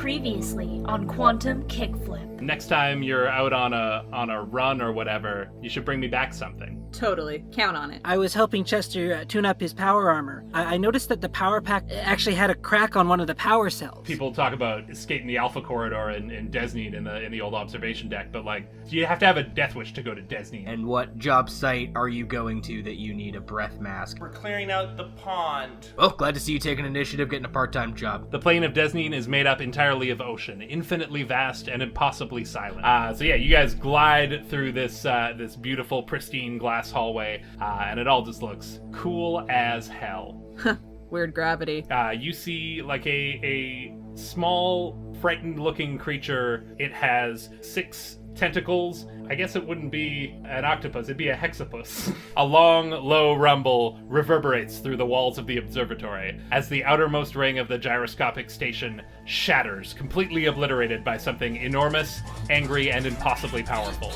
Previously on Quantum Kickflip. Next time you're out on a run or whatever, you should bring me back something. Totally. Count on it. I was helping Chester tune up his power armor. I noticed that the power pack actually had a crack on one of the power cells. People talk about escaping the Alpha Corridor in Desnine in the old observation deck, but you have to have a death wish to go to Desnine. And what job site are you going to that you need a breath mask? We're clearing out the pond. Well, glad to see you taking initiative, getting a part-time job. The plane of Desnine is made up entirely of ocean, infinitely vast and impossibly silent. So yeah, you guys glide through this beautiful, pristine glass hallway, and it all just looks cool as hell. Weird gravity. You see a small, frightened-looking creature. It has 6 tentacles. I guess it wouldn't be an octopus, it'd be a hexapus. A long, low rumble reverberates through the walls of the observatory as the outermost ring of the gyroscopic station shatters, completely obliterated by something enormous, angry, and impossibly powerful.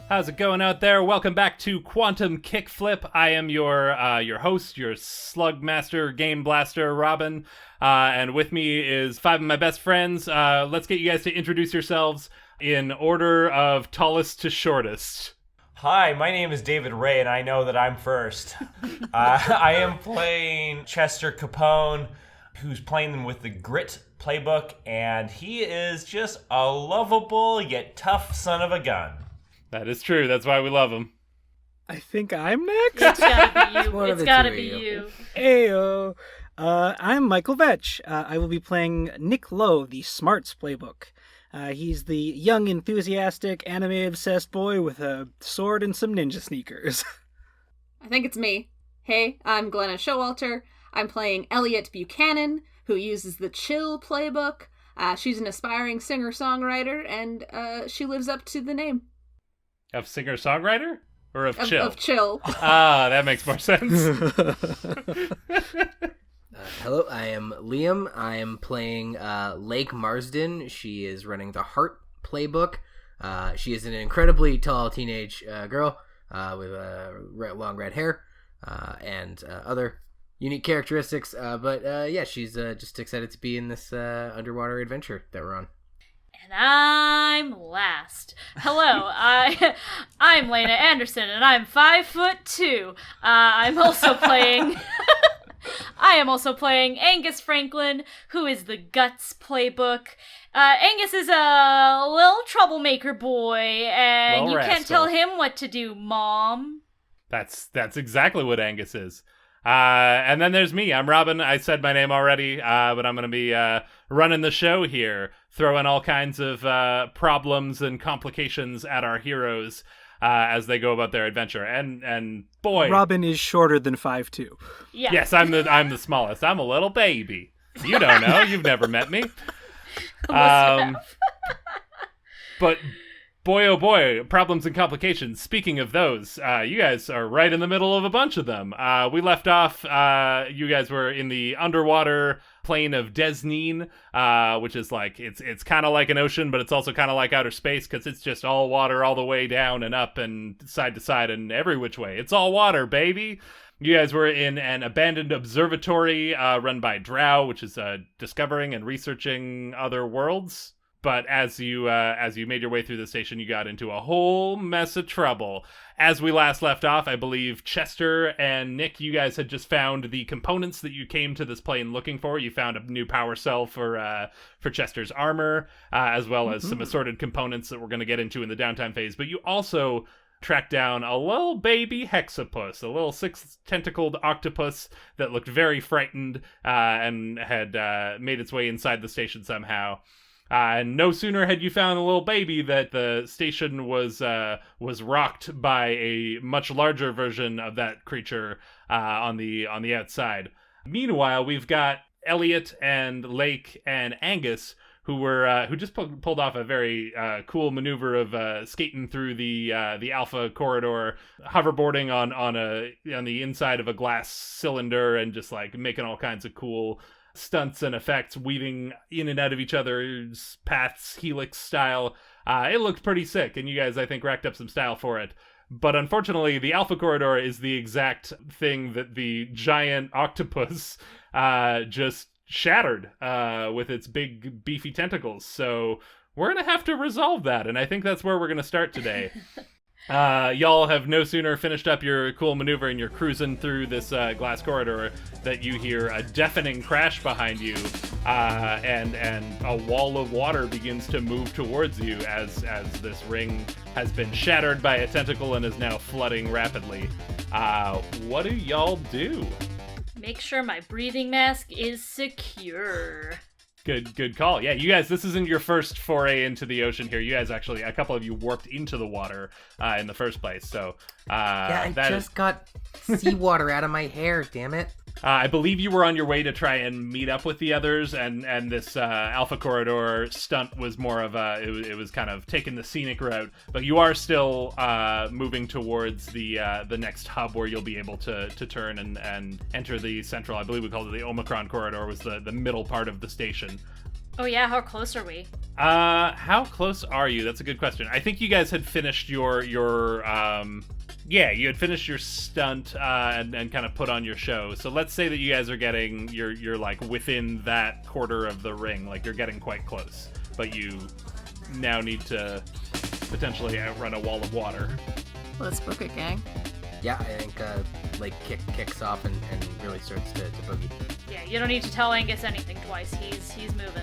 How's it going out there? Welcome back to Quantum Kickflip. I am your host, your slug master, game blaster, Robyn. And with me is 5 of my best friends. Let's get you guys to introduce yourselves in order of tallest to shortest. Hi, my name is David Ray, and I know that I'm first. I am playing Chester Capone, who's playing them with the Grit playbook, and he is just a lovable yet tough son of a gun. That is true. That's why we love him. I think I'm next. It's gotta be you. One of It's the gotta two be of you. Ayo. I'm Michael Vetsch. I will be playing Nick Lowe, the Smarts playbook. He's the young, enthusiastic, anime-obsessed boy with a sword and some ninja sneakers. I think it's me. Hey, I'm Glenna Schowalter. I'm playing Elliott Buchanan, who uses the Chill playbook. She's an aspiring singer-songwriter, and she lives up to the name. Of singer-songwriter? Or of chill? Of Chill. That makes more sense. Hello, I am Liam. I am playing Lake Marzden. She is running the Heart playbook. She is an incredibly tall teenage girl with long red hair and other unique characteristics. But she's just excited to be in this underwater adventure that we're on. And I'm last. Hello, I'm Laena Anderson, and I'm 5'2". I'm also playing. I am also playing Angus Franklin, who is the Guts playbook. Angus is a little troublemaker boy, and Well, you rascal. can't tell him what to do, Mom. That's exactly what Angus is. And then there's me. I'm Robyn. I said my name already, but I'm going to be running the show here, throwing all kinds of problems and complications at our heroes as they go about their adventure. And boy, Robyn is shorter than 5'2". Yeah. yes, I'm the smallest. I'm a little baby. You don't know. You've never met me. But boy, oh boy, problems and complications. Speaking of those, you guys are right in the middle of a bunch of them. We left off, you guys were in the underwater plane of Desnine, which is it's kind of like an ocean, but it's also kind of like outer space because it's just all water all the way down and up and side to side and every which way. It's all water, baby. You guys were in an abandoned observatory run by Drow, which is discovering and researching other worlds. But as you made your way through the station, you got into a whole mess of trouble. As we last left off, I believe Chester and Nick, you guys had just found the components that you came to this plane looking for. You found a new power cell for Chester's armor, as well as some assorted components that we're going to get into in the downtime phase. But you also tracked down a little baby hexapus, a little 6-tentacled octopus that looked very frightened and had made its way inside the station somehow. And no sooner had you found a little baby that the station was rocked by a much larger version of that creature on the outside. Meanwhile, we've got Elliott and Lake and Angus, who who just pulled off a very cool maneuver of skating through the Alpha corridor, hoverboarding on the inside of a glass cylinder, and just like making all kinds of cool stunts and effects, weaving in and out of each other's paths, helix style. It looked pretty sick, and you guys, I think, racked up some style for it. But unfortunately, the Alpha Corridor is the exact thing that the giant octopus just shattered with its big, beefy tentacles. So we're going to have to resolve that, and I think that's where we're going to start today. Y'all have no sooner finished up your cool maneuver and you're cruising through this glass corridor that you hear a deafening crash behind you, and a wall of water begins to move towards you as this ring has been shattered by a tentacle and is now flooding rapidly. What do y'all do? Make sure my breathing mask is secure. Good call. Yeah, you guys, this isn't your first foray into the ocean here. You guys actually, a couple of you warped into the water in the first place. So, I just got seawater out of my hair, damn it. I believe you were on your way to try and meet up with the others, and this Alpha Corridor stunt was more of it was kind of taking the scenic route, but you are still moving towards the next hub where you'll be able to turn and enter the central, I believe we called it the Omicron Corridor, was the middle part of the station. Oh yeah, how close are we? How close are you? That's a good question. I think you guys had finished your you had finished your stunt and kind of put on your show. So let's say that you guys are getting you're like within that quarter of the ring, like you're getting quite close, but you now need to potentially outrun a wall of water. Let's book it, gang. Yeah, I think Lake kicks off and really starts to boogie. Yeah, you don't need to tell Angus anything twice. He's moving.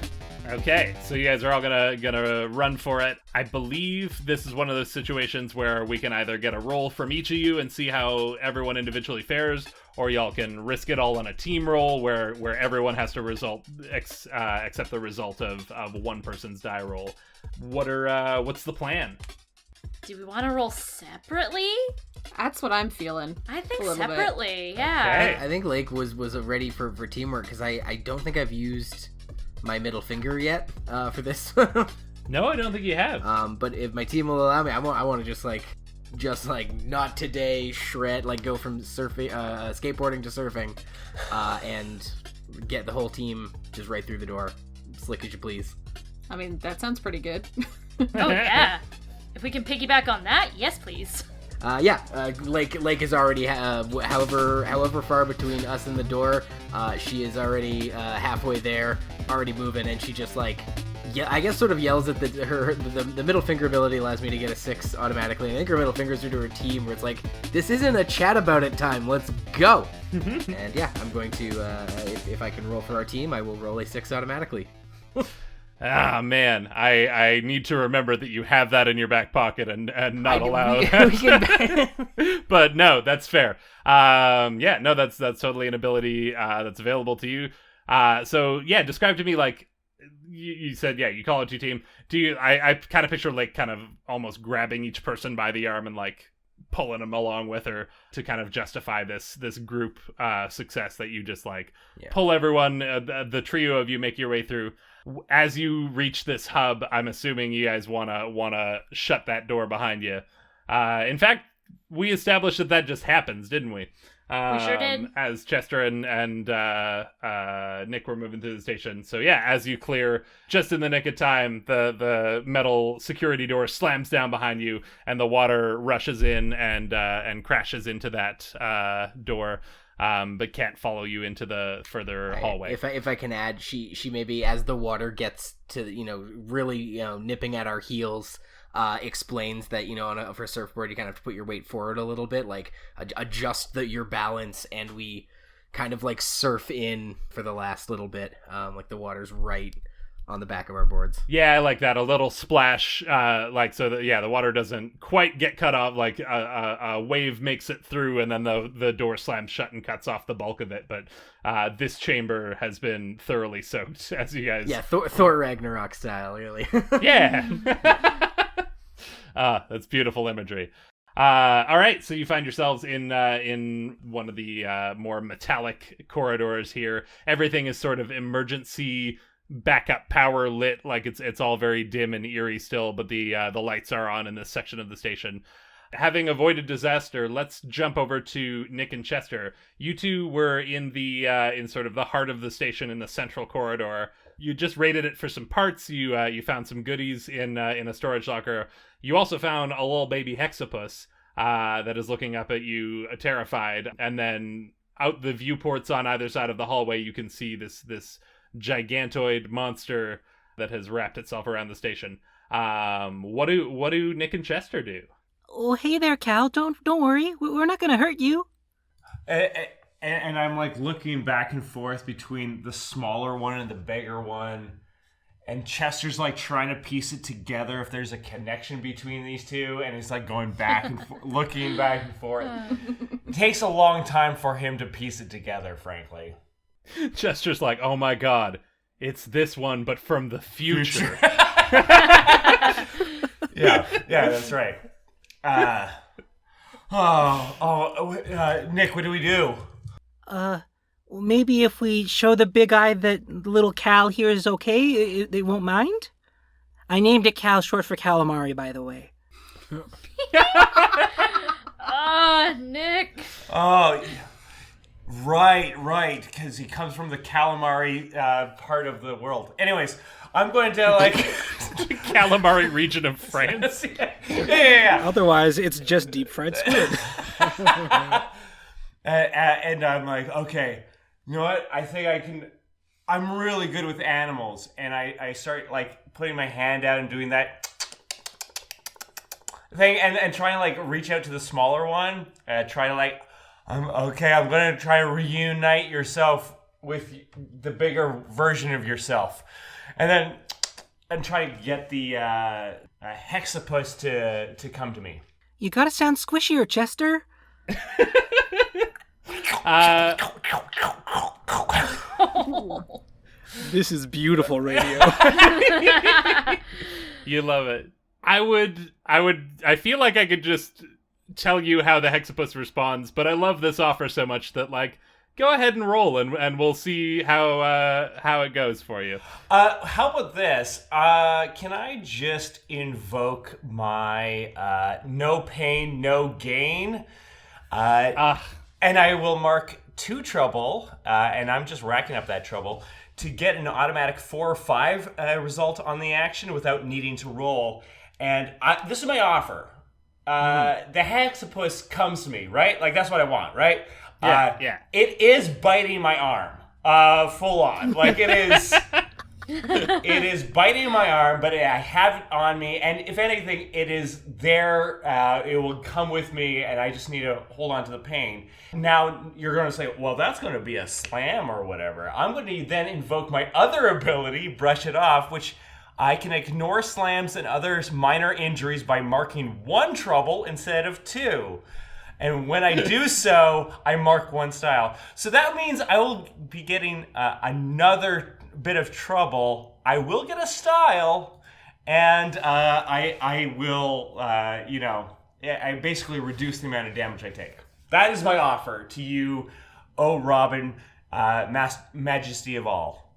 Okay, so you guys are all gonna run for it. I believe this is one of those situations where we can either get a roll from each of you and see how everyone individually fares, or y'all can risk it all on a team roll where everyone has to accept the result of one person's die roll. What's the plan? Do we want to roll separately? That's what I'm feeling. I think a little separately, bit. yeah. Okay. I think Lake was ready for teamwork because I don't think I've used my middle finger yet for this. No, I don't think you have. But if my team will allow me, I want to just like not today shred, like go from surfing, skateboarding to surfing, and get the whole team just right through the door, slick as you please. I mean, that sounds pretty good. Oh yeah. If we can piggyback on that, yes please. Lake is already however far between us and the door. She is already halfway there, already moving, and she just like, I guess sort of yells at the middle finger ability allows me to get a 6 automatically. I think her middle fingers are to her team where it's like, this isn't a chat about it time, let's go. And yeah, I'm going to if I can roll for our team, I will roll a 6 automatically. Ah, man, I need to remember that you have that in your back pocket and not allow But no, that's fair. That's totally an ability that's available to you. So yeah, describe to me, like, you said, yeah, you call it your team. Do you, I kind of picture like kind of almost grabbing each person by the arm and like pulling them along with her to kind of justify this group success that you just like pull everyone, the trio of you make your way through. As you reach this hub, I'm assuming you guys wanna shut that door behind you. In fact, we established that just happens, didn't we? We sure did. As Chester and Nick were moving through the station. So yeah, as you clear, just in the nick of time, the metal security door slams down behind you, and the water rushes in and crashes into that door. But can't follow you into the further hallway. If I can add, she maybe as the water gets to really nipping at our heels, explains that for a surfboard you kind of have to put your weight forward a little bit, like adjust your balance, and we kind of like surf in for the last little bit, like the water's right on the back of our boards. Yeah, I like that. A little splash, like so that the water doesn't quite get cut off. Like a wave makes it through, and then the door slams shut and cuts off the bulk of it. But this chamber has been thoroughly soaked, as you guys. Yeah, Thor Ragnarok style, really. Yeah. That's beautiful imagery. All right, so you find yourselves in one of the more metallic corridors here. Everything is sort of emergency backup power lit, like it's all very dim and eerie still, but the lights are on in this section of the station. Having avoided disaster, let's jump over to Nick and Chester. You two were in the in sort of the heart of the station in the central corridor. You just raided it for some parts. You found some goodies in a storage locker. You also found a little baby hexapus that is looking up at you, terrified. And then out the viewports on either side of the hallway, you can see this gigantoid monster that has wrapped itself around the station. What do Nick and Chester do? Oh, hey there, Cal. Don't worry. We're not gonna hurt you. And I'm like looking back and forth between the smaller one and the bigger one. And Chester's like trying to piece it together if there's a connection between these two. And he's like going back and looking back and forth. It takes a long time for him to piece it together, frankly. Chester's like, oh my god, it's this one, but from the future. Yeah, that's right. Nick, what do we do? Maybe if we show the big eye that little Cal here is okay, they won't mind? I named it Cal, short for calamari, by the way. Nick. Oh, right, because he comes from the calamari part of the world. Anyways, I'm going to like... Calamari region of France. Yeah. Otherwise, it's just deep fried squid. And I'm like, okay, you know what? I think I can... I'm really good with animals. And I start like putting my hand out and doing that thing and trying to like reach out to the smaller one. Try to like, I'm going to try to reunite yourself with the bigger version of yourself. And then and try to get the hexapus to come to me. You gotta sound squishier, Chester. This is beautiful radio. You love it. I feel like I could just tell you how the hexapus responds, but I love this offer so much that like, go ahead and roll, and we'll see how it goes for you. How about this? Can I just invoke my no pain, no gain? And I will mark 2 trouble, and I'm just racking up that trouble, to get an automatic 4 or 5 result on the action without needing to roll. And this is my offer. The hexapus comes to me, right? Like, that's what I want, right? Yeah. It is biting my arm, full on. Like it is, it is biting my arm, but I have it on me, and if anything, it is there. It will come with me, and I just need to hold on to the pain. Now you're going to say, well, that's going to be a slam or whatever. I'm going to then invoke my other ability, brush it off, which I can ignore slams and other minor injuries by marking 1 trouble instead of 2. And when I do so, I mark 1 style. So that means I will be getting another bit of trouble. I will get a style, and I will, I basically reduce the amount of damage I take. That is my offer to you, oh Robyn, Majesty of all.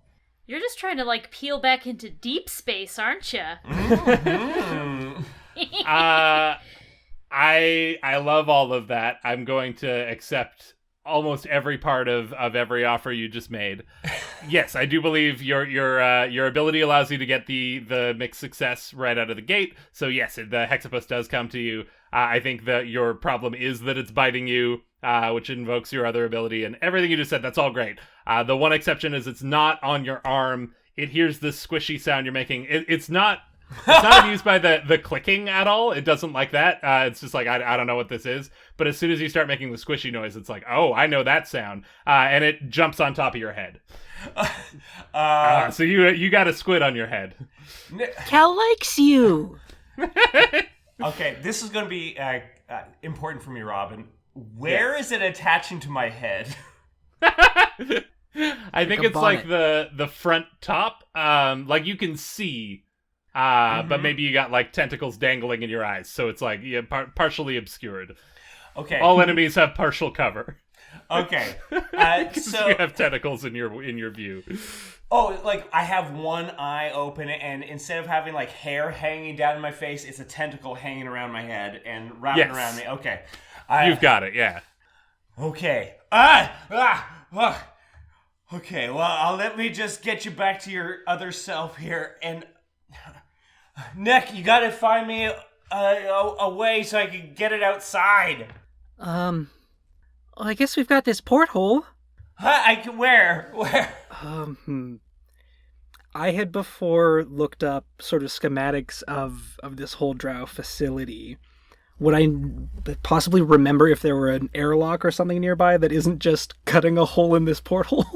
You're just trying to like peel back into deep space, aren't you? Mm-hmm. I love all of that. I'm going to accept almost every part of every offer you just made. Yes, I do believe your ability allows you to get the mixed success right out of the gate. So yes, the hexapus does come to you. I think that your problem is that it's biting you, which invokes your other ability, and everything you just said, that's all great. The one exception is it's not on your arm. It hears this squishy sound you're making. It's not amused by the clicking at all. It doesn't like that. It's just like, I don't know what this is. But as soon as you start making the squishy noise, it's like, oh, I know that sound. And it jumps on top of your head. So you got a squid on your head. Cal likes you. Okay, this is going to be important for me, Robyn. Where is it attaching to my head? I think it's like the front top. Like you can see, but maybe you got like tentacles dangling in your eyes, so it's like partially obscured. Okay. All enemies have partial cover. Okay. So you have tentacles in your view. Oh, like I have one eye open, and instead of having like hair hanging down in my face, it's a tentacle hanging around my head and wrapping around me. Okay. You've got it, yeah. Okay. Okay, well, let me just get you back to your other self here. And Nick, you gotta find me a way so I can get it outside. Well, I guess we've got this porthole. Where? I had before looked up sort of schematics of this whole drow facility. Would I possibly remember if there were an airlock or something nearby that isn't just cutting a hole in this porthole?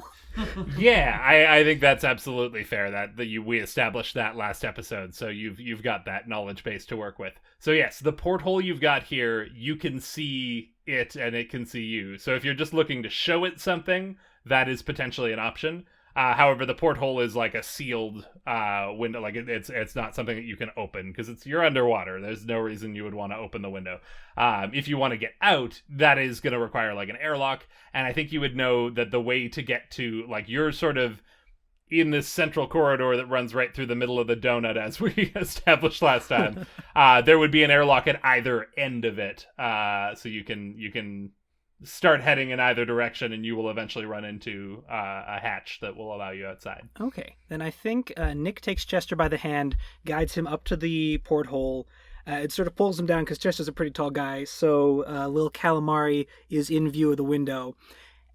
Yeah, I think that's absolutely fair. We established that last episode, so you've got that knowledge base to work with. So yes, the porthole you've got here, you can see it and it can see you. So if you're just looking to show it something, that is potentially an option. However, the porthole is like a sealed window. Like it's not something that you can open because you're underwater. There's no reason you would want to open the window. If you want to get out, that is going to require like an airlock. And I think you would know that the way to get to, like, you're sort of in this central corridor that runs right through the middle of the donut, as we established last time. There would be an airlock at either end of it, so you can start heading in either direction, and you will eventually run into a hatch that will allow you outside. Okay, then I think Nick takes Chester by the hand, guides him up to the porthole. It sort of pulls him down because Chester's a pretty tall guy, so little calamari is in view of the window.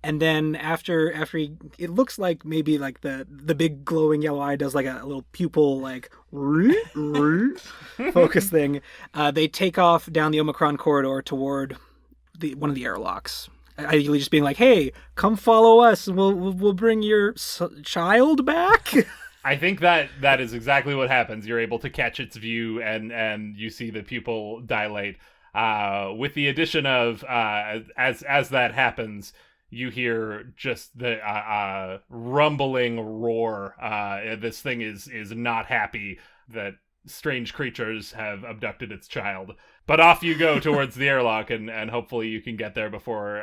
And then after he, it looks like maybe like the big glowing yellow eye does like a little pupil like focus thing. They take off down the Omicron corridor toward one of the airlocks. Ideally, just being like, "Hey, come follow us, and we'll bring your child back." I think that is exactly what happens. You're able to catch its view, and you see the pupil dilate. With the addition of as that happens, you hear just the rumbling roar. This thing is not happy that strange creatures have abducted its child. But off you go towards the airlock, and hopefully you can get there before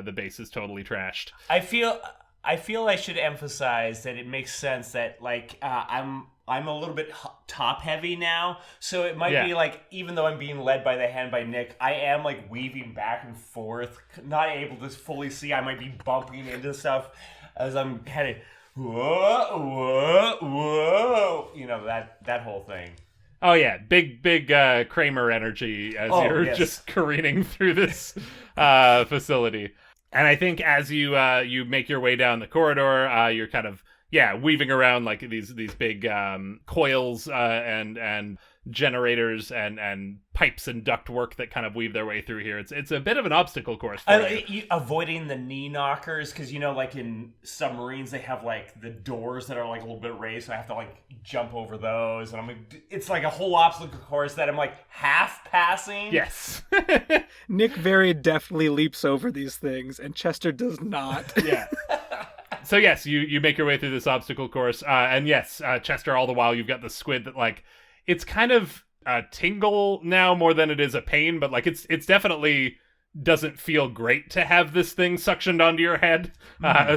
the base is totally trashed. I feel I should emphasize that it makes sense that like I'm a little bit top heavy now, so it might be like, even though I'm being led by the hand by Nick, I am like weaving back and forth, not able to fully see. I might be bumping into stuff as I'm headed. Whoa, whoa, whoa! You know, that whole thing. Oh yeah, big Kramer energy as you're just careening through this facility. And I think as you make your way down the corridor, you're kind of weaving around like these big coils and generators and pipes and ductwork that kind of weave their way through here. It's a bit of an obstacle course for you. Avoiding the knee knockers, because like in submarines they have like the doors that are like a little bit raised, so I have to like jump over those, and it's like a whole obstacle course that I'm like half passing. Yes. Nick very deftly leaps over these things, and Chester does not. Yeah. So yes, you make your way through this obstacle course, and yes, Chester, all the while you've got the squid that like, it's kind of a tingle now more than it is a pain, but like it's definitely doesn't feel great to have this thing suctioned onto your head.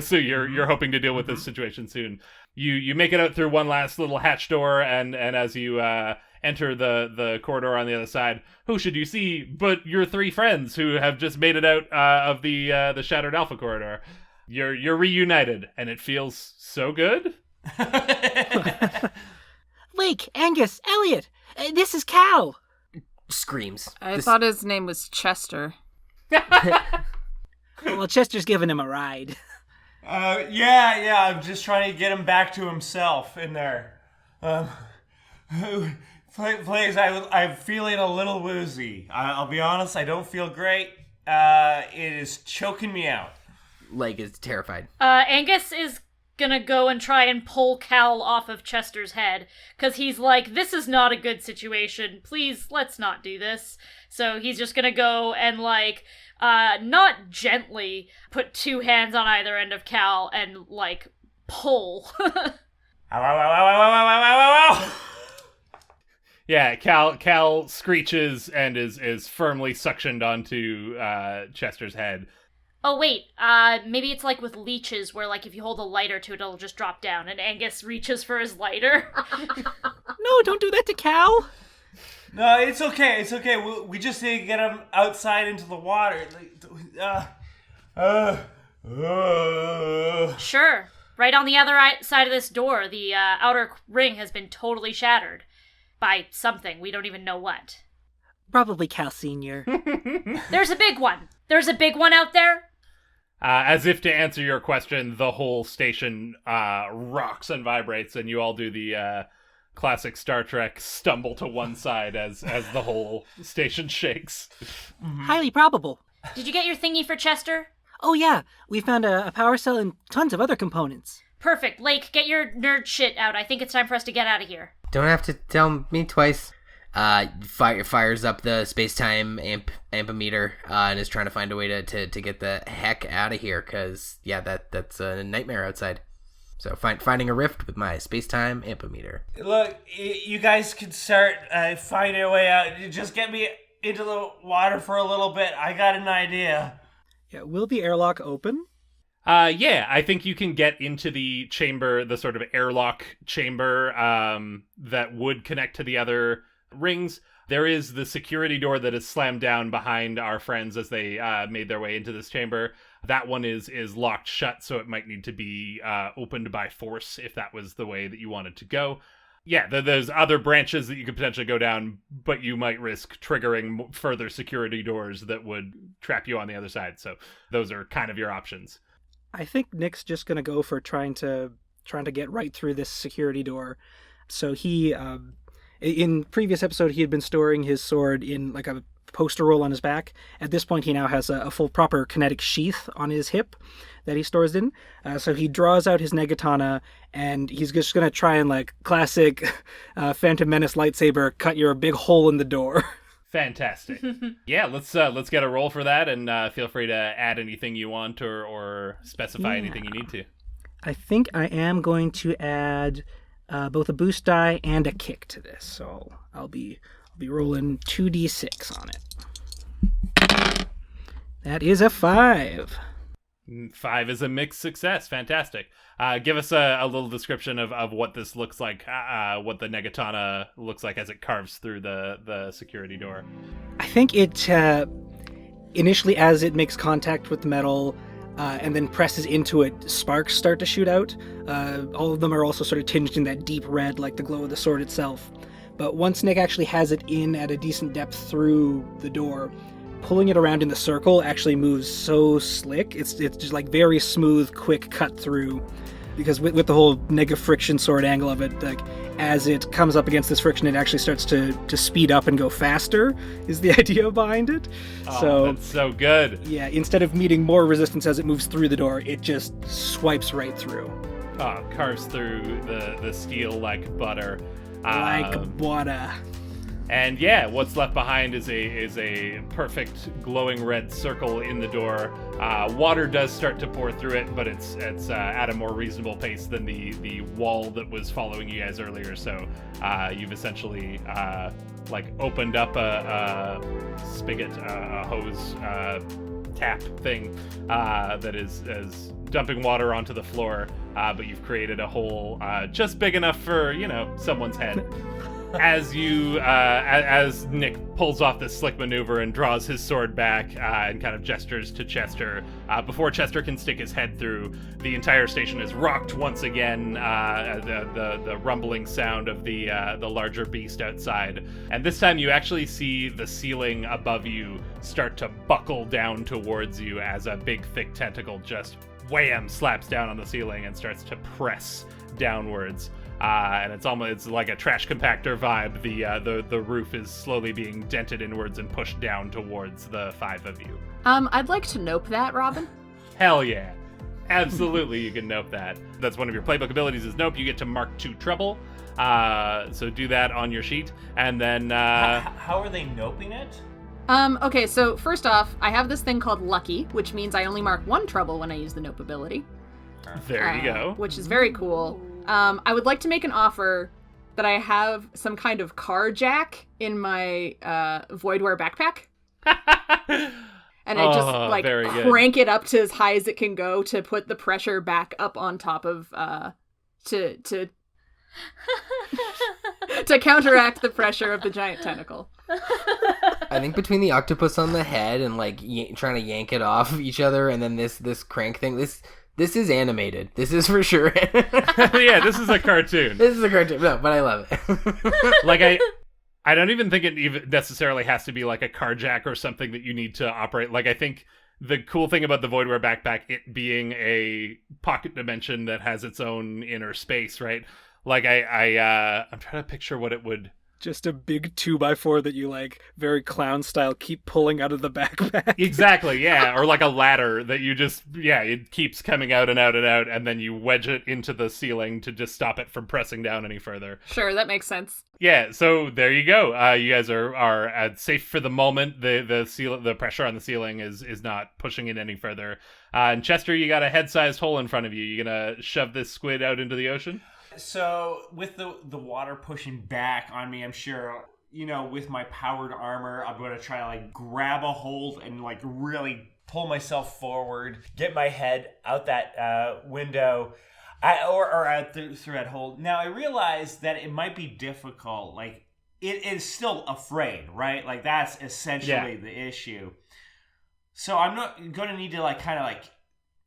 So you're hoping to deal with this situation soon. You make it out through one last little hatch door, and as you enter the corridor on the other side, who should you see but your three friends who have just made it out of the Shattered Alpha corridor. You're reunited, and it feels so good. Lake, Angus, Elliott, this is Cal. Screams. I thought his name was Chester. Well, Chester's giving him a ride. Yeah, I'm just trying to get him back to himself in there. Please, I'm feeling a little woozy. I'll be honest, I don't feel great. It is choking me out. Lake is terrified. Angus is gonna go and try and pull Cal off of Chester's head, because he's like, this is not a good situation. Please, let's not do this. So he's just gonna go and like, not gently, put two hands on either end of Cal and like, pull. Yeah, Cal screeches and is firmly suctioned onto Chester's head. Oh, wait, maybe it's like with leeches where, like, if you hold a lighter to it, it'll just drop down, and Angus reaches for his lighter. No, don't do that to Cal. No, it's okay. It's okay. We just need to get him outside into the water. Sure. Right on the other side of this door, the outer ring has been totally shattered. By something. We don't even know what. Probably Cal Sr. There's a big one. There's a big one out there. As if to answer your question, the whole station rocks and vibrates, and you all do the classic Star Trek stumble to one side as the whole station shakes. Highly probable. Did you get your thingy for Chester? Oh yeah, we found a power cell and tons of other components. Perfect. Lake, get your nerd shit out. I think it's time for us to get out of here. Don't have to tell me twice. Fires up the space-time ampometer and is trying to find a way to get the heck out of here, because, yeah, that's a nightmare outside. So finding a rift with my space-time ampometer. Look, you guys can start finding a way out. Just get me into the water for a little bit. I got an idea. Yeah, will the airlock open? Yeah, I think you can get into the chamber, the sort of airlock chamber that would connect to the other rings. There is the security door that is slammed down behind our friends as they made their way into this chamber. That one is locked shut, so it might need to be opened by force if that was the way that you wanted to go. Yeah, there's other branches that you could potentially go down, but you might risk triggering further security doors that would trap you on the other side. So those are kind of your options. I think Nick's just gonna go for trying to get right through this security door. So he, in previous episode, he had been storing his sword in like a poster roll on his back. At this point, he now has a full proper kinetic sheath on his hip that he stores in. So he draws out his negatana, and he's just gonna try and, like, classic Phantom Menace lightsaber, cut your big hole in the door. Fantastic. Yeah, let's get a roll for that, and feel free to add anything you want or specify anything you need to. I think I am going to add both a boost die and a kick to this, so I'll be rolling 2d6 on it. That is a 5. 5 is a mixed success. Fantastic. Give us a little description of what this looks like, what the negatana looks like as it carves through the security door. I think it, initially as it makes contact with the metal and then presses into it, sparks start to shoot out. All of them are also sort of tinged in that deep red, like the glow of the sword itself. But once Nick actually has it in at a decent depth through the door, pulling it around in the circle actually moves so slick. It's just like very smooth, quick cut through. Because with the whole nega friction sword angle of it, like as it comes up against this friction, it actually starts to speed up and go faster, is the idea behind it. Oh, so that's so good. Yeah, instead of meeting more resistance as it moves through the door, it just swipes right through. Oh, carves through the steel like butter. Like butter. And yeah, what's left behind is a perfect glowing red circle in the door. Water does start to pour through it, but it's at a more reasonable pace than the wall that was following you guys earlier. So you've essentially like opened up a spigot, a hose tap thing that is dumping water onto the floor, but you've created a hole just big enough for someone's head. As Nick pulls off this slick maneuver and draws his sword back and kind of gestures to Chester, before Chester can stick his head through, the entire station is rocked once again. The rumbling sound of the larger beast outside, and this time you actually see the ceiling above you start to buckle down towards you as a big thick tentacle just wham slaps down on the ceiling and starts to press downwards. And it's like a trash compactor vibe. The roof is slowly being dented inwards and pushed down towards the 5 of you. I'd like to nope that, Robyn. Hell yeah. Absolutely, you can nope that. That's one of your playbook abilities is nope. You get to mark 2 trouble. So do that on your sheet. And then... How are they noping it? Okay, so first off, I have this thing called Lucky, which means I only mark 1 trouble when I use the nope ability. There you go. Which is very cool. I would like to make an offer that I have some kind of car jack in my Voidware backpack. And I just very good. crank it up to as high as it can go to put the pressure back up on top of to to counteract the pressure of the giant tentacle. I think between the octopus on the head and like trying to yank it off of each other, and then this crank thing, this is animated. This is for sure. Yeah, this is a cartoon. This is a cartoon. No, but I love it. Like I don't even think it even necessarily has to be like a car jack or something that you need to operate. Like, I think the cool thing about the Voidware backpack, it being a pocket dimension that has its own inner space, right? Like, I'm trying to picture what it would... Just a big 2x4 that you, like, very clown style, keep pulling out of the backpack. Exactly, yeah. Or like a ladder that you just, it keeps coming out and out and out, and then you wedge it into the ceiling to just stop it from pressing down any further. Sure, that makes sense. Yeah, so there you go. You guys are safe for the moment. The pressure on the ceiling is not pushing it any further. And Chester, you got a head-sized hole in front of you. You gonna shove this squid out into the ocean? So, with the water pushing back on me, I'm sure, with my powered armor, I'm going to try to, like, grab a hold and, like, really pull myself forward, get my head out that window, or out through that hole. Now, I realize that it might be difficult. Like, it is still afraid, right? Like, that's essentially the issue. So, I'm not going to need to, like, kind of, like,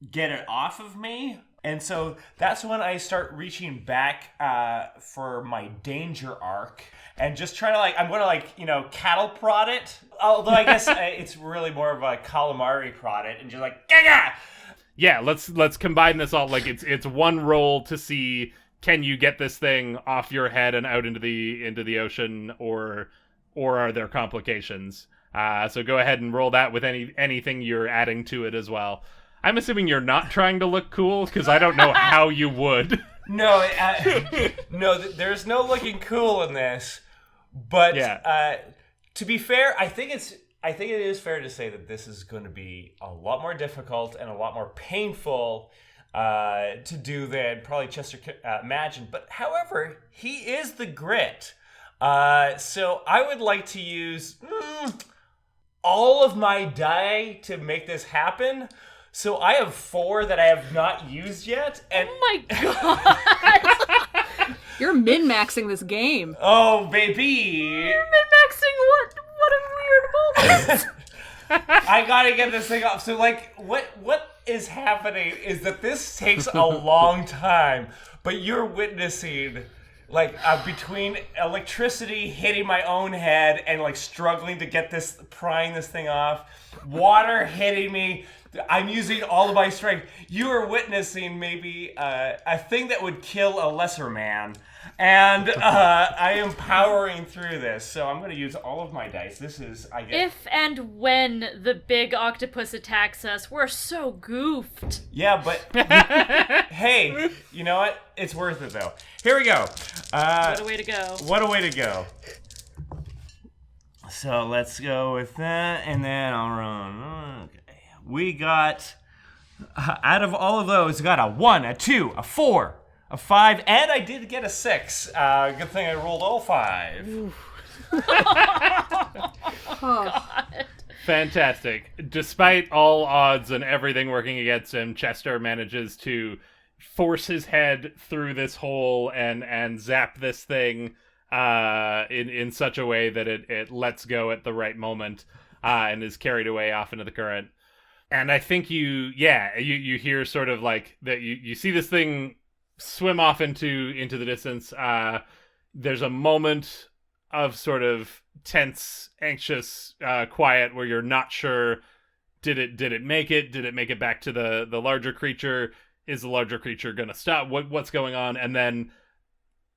get it off of me. And so that's when I start reaching back for my danger arc and just try to, like, I'm going to, like, cattle prod it. Although I guess it's really more of a calamari prod it and just like, Gaga! Yeah, let's combine this all. Like, it's one roll to see, can you get this thing off your head and out into the ocean, or are there complications? So go ahead and roll that with anything you're adding to it as well. I'm assuming you're not trying to look cool, because I don't know how you would. No, there's no looking cool in this. But to be fair, I think it is fair to say that this is going to be a lot more difficult and a lot more painful to do than probably Chester imagined. But however, he is the grit. So I would like to use all of my die to make this happen. So I have 4 that I have not used yet. And oh my god! You're min-maxing this game. Oh, baby! You're min-maxing what a weird moment. I gotta get this thing off. So, like, what is happening is that this takes a long time, but you're witnessing, like, between electricity hitting my own head and, like, struggling to prying this thing off, water hitting me. I'm using all of my strength. You are witnessing maybe a thing that would kill a lesser man. And I am powering through this. So I'm going to use all of my dice. This is, I guess... If and when the big octopus attacks us, we're so goofed. Yeah, but... hey, you know what? It's worth it, though. Here we go. What a way to go. What a way to go. So let's go with that. And then I'll run... Okay. We got, out of all of those, got a 1, a 2, a 4, a 5, and I did get a 6. Good thing I rolled all 5. Oh, God. Fantastic. Despite all odds and everything working against him, Chester manages to force his head through this hole and zap this thing in such a way that it lets go at the right moment and is carried away off into the current. And I think you hear sort of like that you see this thing swim off into the distance. There's a moment of sort of tense, anxious quiet where you're not sure, did it make it? Did it make it back to the larger creature? Is the larger creature gonna stop? What's going on? And then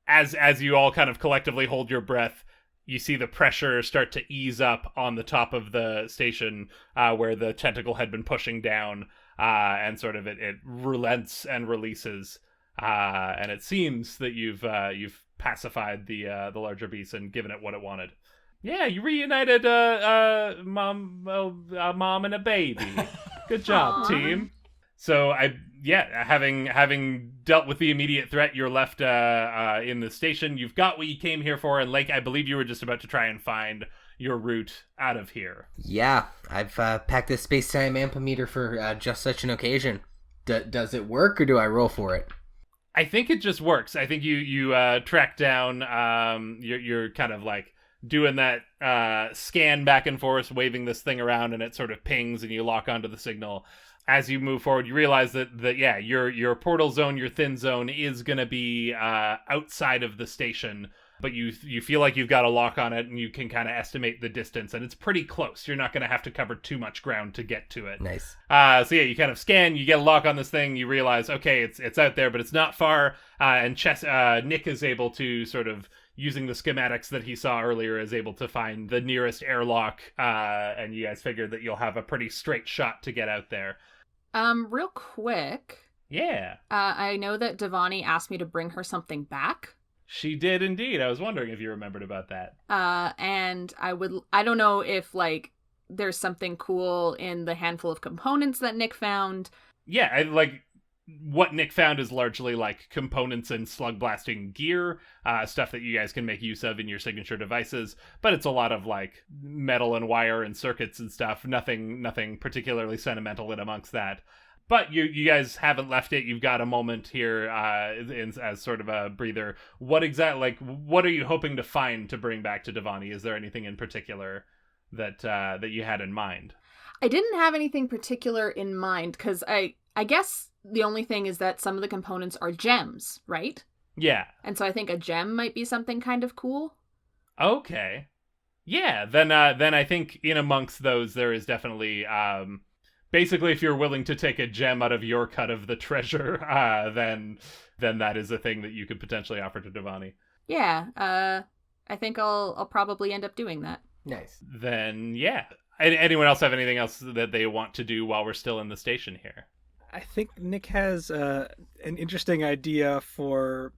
as you all kind of collectively hold your breath, you see the pressure start to ease up on the top of the station where the tentacle had been pushing down, and sort of it relents and releases, and it seems that you've pacified the larger beast and given it what it wanted. Yeah, you reunited a mom and a baby. Good job, team. So having dealt with the immediate threat, you're left in the station. You've got what you came here for, and Lake, I believe you were just about to try and find your route out of here. Yeah, I've packed this space-time ampometer for just such an occasion. Does it work, or do I roll for it? I think it just works. I think you track down. You're kind of like doing that scan back and forth, waving this thing around, and it sort of pings, and you lock onto the signal. As you move forward, you realize that your portal zone, your thin zone, is going to be outside of the station, but you feel like you've got a lock on it, and you can kind of estimate the distance, and it's pretty close. You're not going to have to cover too much ground to get to it. Nice. So yeah, you kind of scan, you get a lock on this thing, you realize, okay, it's out there, but it's not far, and Nick is able to sort of, using the schematics that he saw earlier, is able to find the nearest airlock, and you guys figure that you'll have a pretty straight shot to get out there. Real quick. Yeah. I know that Divvying asked me to bring her something back. She did indeed. I was wondering if you remembered about that. And I don't know if, like, there's something cool in the handful of components that Nick found. Yeah, what Nick found is largely, like, components and slug blasting gear, stuff that you guys can make use of in your signature devices, but it's a lot of, like, metal and wire and circuits and stuff. Nothing particularly sentimental in amongst that. But you guys haven't left it. You've got a moment here as sort of a breather. What are you hoping to find to bring back to Divvying? Is there anything in particular that you had in mind? I didn't have anything particular in mind, because I guess the only thing is that some of the components are gems, right? Yeah. And so I think a gem might be something kind of cool. Okay. Yeah, then I think in amongst those there is definitely... basically, if you're willing to take a gem out of your cut of the treasure, then that is a thing that you could potentially offer to Divvying. Yeah, I think I'll probably end up doing that. Nice. Then, yeah. Anyone else have anything else that they want to do while we're still in the station here? I think Nick has an interesting idea for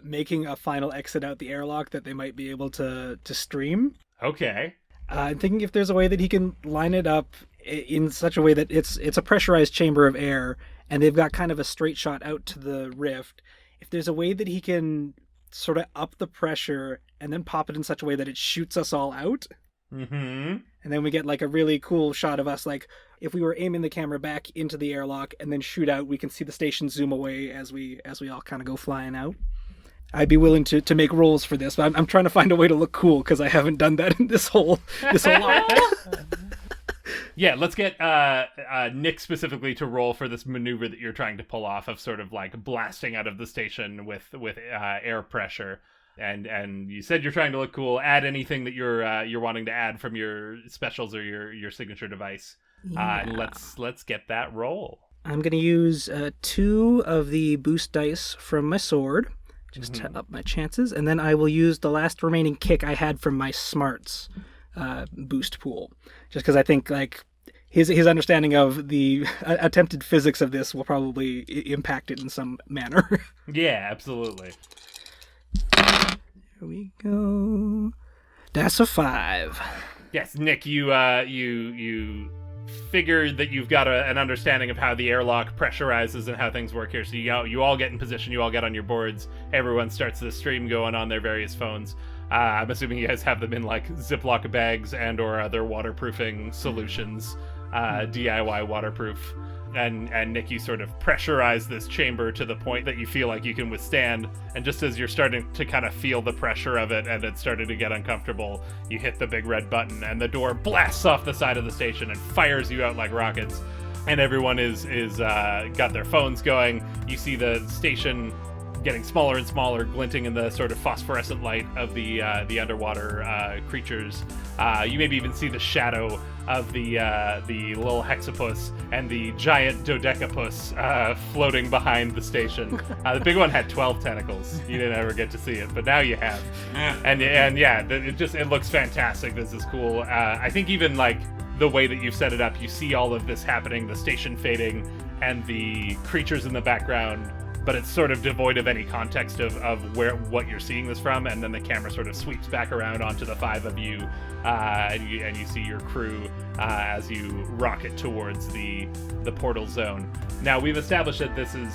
making a final exit out the airlock that they might be able to stream. Okay. I'm thinking if there's a way that he can line it up in such a way that it's a pressurized chamber of air, and they've got kind of a straight shot out to the rift. If there's a way that he can sort of up the pressure and then pop it in such a way that it shoots us all out. Mm-hmm. And then we get like a really cool shot of us, like if we were aiming the camera back into the airlock and then shoot out, we can see the station zoom away as we all kind of go flying out. I'd be willing to make rolls for this, but I'm trying to find a way to look cool because I haven't done that in this whole arc. Yeah, let's get Nick specifically to roll for this maneuver that you're trying to pull off of sort of like blasting out of the station with air pressure. And you said you're trying to look cool. Add anything that you're wanting to add from your specials or your signature device. Yeah. And let's get that roll. I'm going to use 2 of the boost dice from my sword just to up my chances, and then I will use the last remaining kick I had from my smarts boost pool, just because I think like his understanding of the attempted physics of this will probably impact it in some manner. Yeah, absolutely. Here we go. That's a 5. Yes, Nick, you figure that you've got an understanding of how the airlock pressurizes and how things work here. So you all get in position, you all get on your boards, everyone starts the stream going on their various phones. I'm assuming you guys have them in like Ziploc bags and or other waterproofing solutions, DIY waterproof. And Nick, you sort of pressurize this chamber to the point that you feel like you can withstand. And just as you're starting to kind of feel the pressure of it and it's starting to get uncomfortable, you hit the big red button and the door blasts off the side of the station and fires you out like rockets. And everyone is got their phones going. You see the station getting smaller and smaller, glinting in the sort of phosphorescent light of the underwater creatures. You maybe even see the shadow of the little hexapus and the giant dodecapus floating behind the station. The big one had 12 tentacles. You didn't ever get to see it, but now you have. And yeah, it looks fantastic. This is cool. I think even like the way that you've set it up, you see all of this happening, the station fading and the creatures in the background, but it's sort of devoid of any context of what you're seeing this from, and then the camera sort of sweeps back around onto the 5 of you, and you see your crew as you rocket towards the portal zone. Now, we've established that this is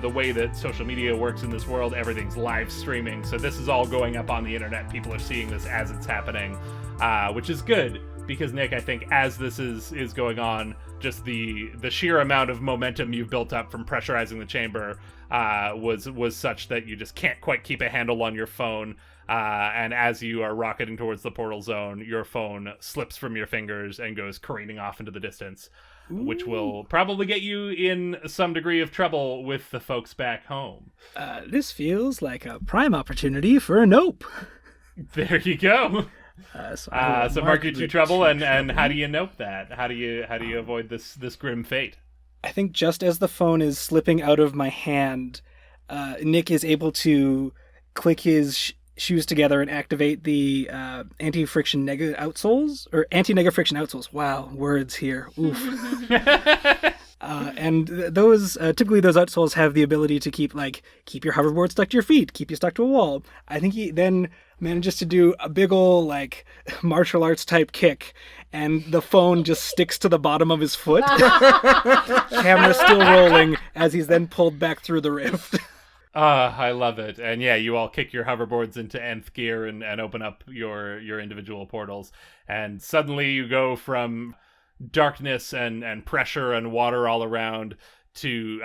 the way that social media works in this world. Everything's live streaming, so this is all going up on the internet. People are seeing this as it's happening, which is good, because, Nick, I think as this is going on, just the sheer amount of momentum you've built up from pressurizing the chamber was such that you just can't quite keep a handle on your phone. And as you are rocketing towards the portal zone, your phone slips from your fingers and goes careening off into the distance, which will probably get you in some degree of trouble with the folks back home. This feels like a prime opportunity for a nope. There you go. So mark you to trouble, and how do you nope that? How do you avoid this grim fate? I think just as the phone is slipping out of my hand, Nick is able to click his shoes together and activate the anti-friction nega outsoles, or anti-nega friction outsoles. Wow, words here. Oof. And those typically those outsoles have the ability to keep your hoverboard stuck to your feet, keep you stuck to a wall. I think he then manages to do a big ol' martial arts type kick, and the phone just sticks to the bottom of his foot. Camera still rolling as he's then pulled back through the rift. I love it. And yeah, you all kick your hoverboards into nth gear and open up your individual portals. And suddenly you go from darkness and pressure and water all around to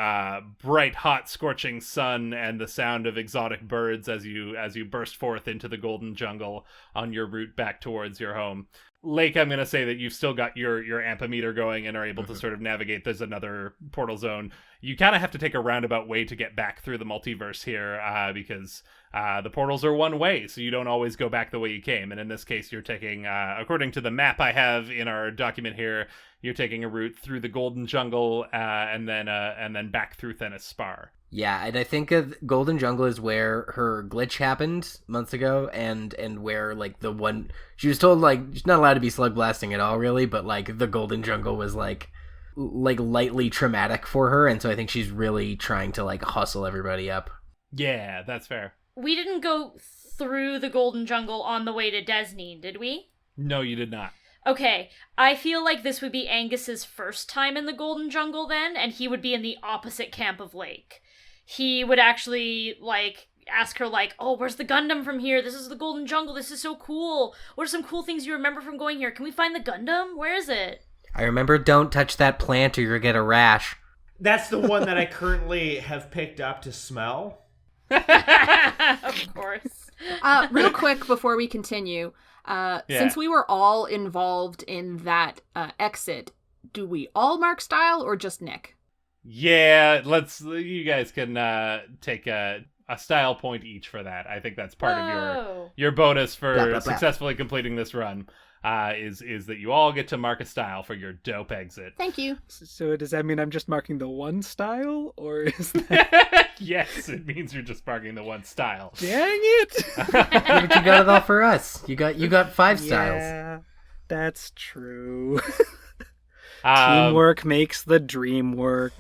bright, hot, scorching sun and the sound of exotic birds as you burst forth into the golden jungle on your route back towards your home. Lake, I'm going to say that you've still got your ampemeter going and are able to sort of navigate. There's another portal zone. You kind of have to take a roundabout way to get back through the multiverse here because the portals are one way, so you don't always go back the way you came. And in this case, you're taking, according to the map I have in our document here, you're taking a route through the Golden Jungle and then back through Thennis Spar. Yeah, and I think Golden Jungle is where her glitch happened months ago, and where the one she was told she's not allowed to be slug blasting at all, really, but the Golden Jungle was lightly traumatic for her, and so I think she's really trying to hustle everybody up. Yeah, that's fair. We didn't go through the Golden Jungle on the way to Desnine, did we? No, you did not. Okay, I feel like this would be Angus's first time in the Golden Jungle then, and he would be in the opposite camp of Lake. He would actually, ask her, oh, where's the Gundam from here? This is the Golden Jungle. This is so cool. What are some cool things you remember from going here? Can we find the Gundam? Where is it? I remember don't touch that plant or you'll get a rash. That's the one that I currently have picked up to smell. Of course. Real quick before we continue, since we were all involved in that exit, do we all mark style or just Nick? Yeah, you guys can take a style point each for that. I think that's part of your bonus for blah, blah, blah. Successfully completing this run, is that you all get to mark a style for your dope exit. Thank you. So does that mean I'm just marking the one style, or is that... Yes, it means you're just marking the one style. Dang it! Yeah, but you got it all for us. You got 5 styles. Yeah, that's true. Teamwork makes the dream work.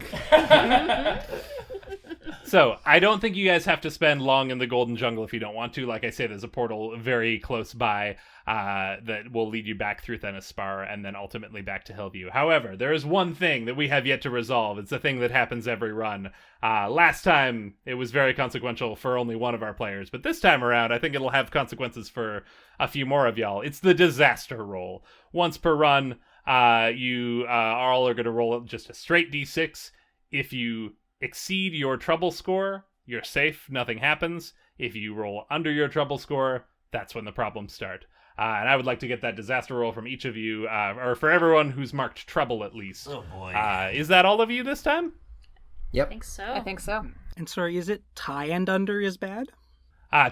So, I don't think you guys have to spend long in the Golden Jungle if you don't want to. Like I say, there's a portal very close by that will lead you back through Thennis Spar and then ultimately back to Hillview. However, there is one thing that we have yet to resolve. It's a thing that happens every run. Last time, it was very consequential for only one of our players, but this time around, I think it'll have consequences for a few more of y'all. It's the disaster roll. Once per run, you all are going to roll just a straight d6. If you exceed your trouble score, you're safe, nothing happens. If you roll under your trouble score, that's when the problems start. And I would like to get that disaster roll from each of you, or for everyone who's marked trouble at least. Oh boy. Is that all of you this time? Yep. I think so. And sorry, is it tie and under is bad?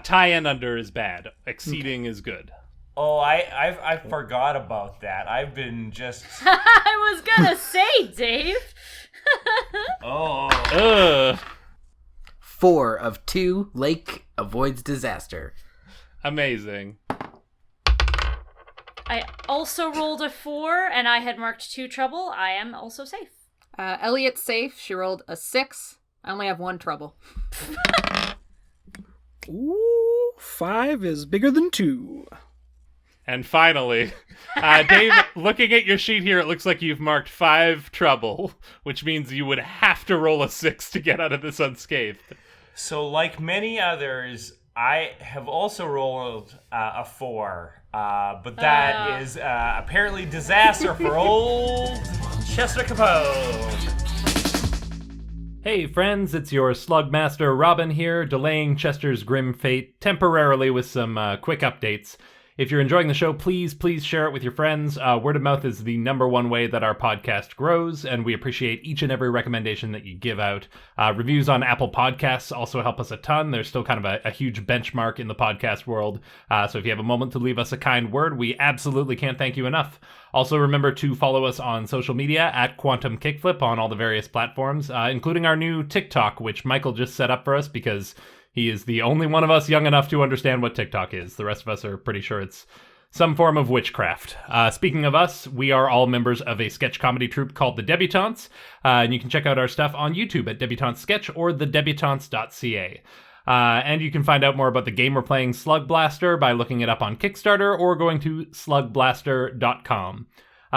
Tie and under is bad. Exceeding is good. Oh, I forgot about that. I've been just... I was gonna say, Dave. Oh. 4 of 2. Lake avoids disaster. Amazing. I also rolled a 4, and I had marked 2 trouble. I am also safe. Elliott's safe. She rolled a 6. I only have 1 trouble. Ooh, 5 is bigger than 2. And finally, Dave, looking at your sheet here, it looks like you've marked 5 trouble, which means you would have to roll a 6 to get out of this unscathed. So, like many others, I have also rolled a 4, but that is apparently disaster for old Chester Capone. Hey friends, it's your Slugmaster Robyn here, delaying Chester's grim fate temporarily with some quick updates. If you're enjoying the show, please share it with your friends. Word of mouth is the number one way that our podcast grows, and we appreciate each and every recommendation that you give out. Reviews on Apple Podcasts also help us a ton. There's still kind of a huge benchmark in the podcast world. So if you have a moment to leave us a kind word, we absolutely can't thank you enough. Also, remember to follow us on social media at Quantum Kickflip on all the various platforms, including our new TikTok, which Michael just set up for us because he is the only one of us young enough to understand what TikTok is. The rest of us are pretty sure it's some form of witchcraft. Speaking of us, we are all members of a sketch comedy troupe called The Debutantes, and you can check out our stuff on YouTube at Debutante Sketch or thedebutantes.ca. And you can find out more about the game we're playing, Slug Blaster, by looking it up on Kickstarter or going to slugblaster.com.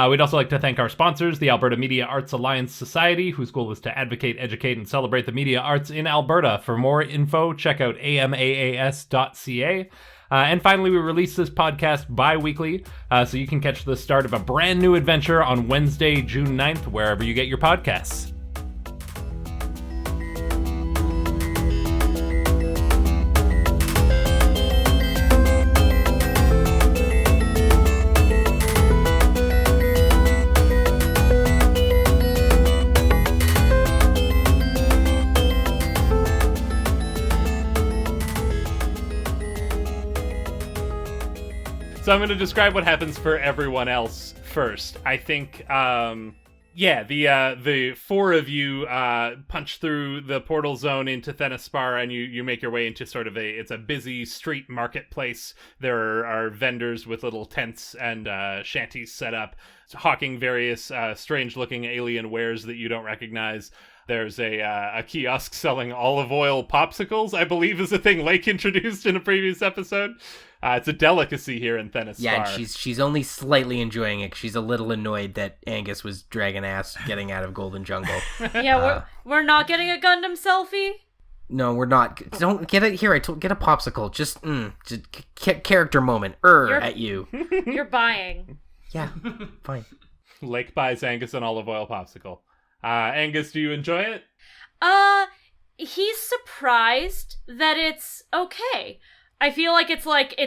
We'd also like to thank our sponsors, the Alberta Media Arts Alliance Society, whose goal is to advocate, educate, and celebrate the media arts in Alberta. For more info, check out amaas.ca. And finally, we release this podcast bi-weekly, so you can catch the start of a brand new adventure on Wednesday, June 9th, wherever you get your podcasts. So I'm going to describe what happens for everyone else first. I think, the 4 of you punch through the portal zone into Thennis Spar, and you make your way into sort of it's a busy street marketplace. There are vendors with little tents and shanties set up, hawking various strange-looking alien wares that you don't recognize. There's a kiosk selling olive oil popsicles, I believe is a thing Lake introduced in a previous episode. It's a delicacy here in Thennis Spar. Yeah, and she's only slightly enjoying it. She's a little annoyed that Angus was dragging ass getting out of Golden Jungle. Yeah, we're not getting a Gundam selfie? No, we're not. Don't get it here. Get a popsicle. Just character moment. At you. You're buying. Yeah, fine. Lake buys Angus an olive oil popsicle. Angus, do you enjoy it? He's surprised that it's okay. I feel like it's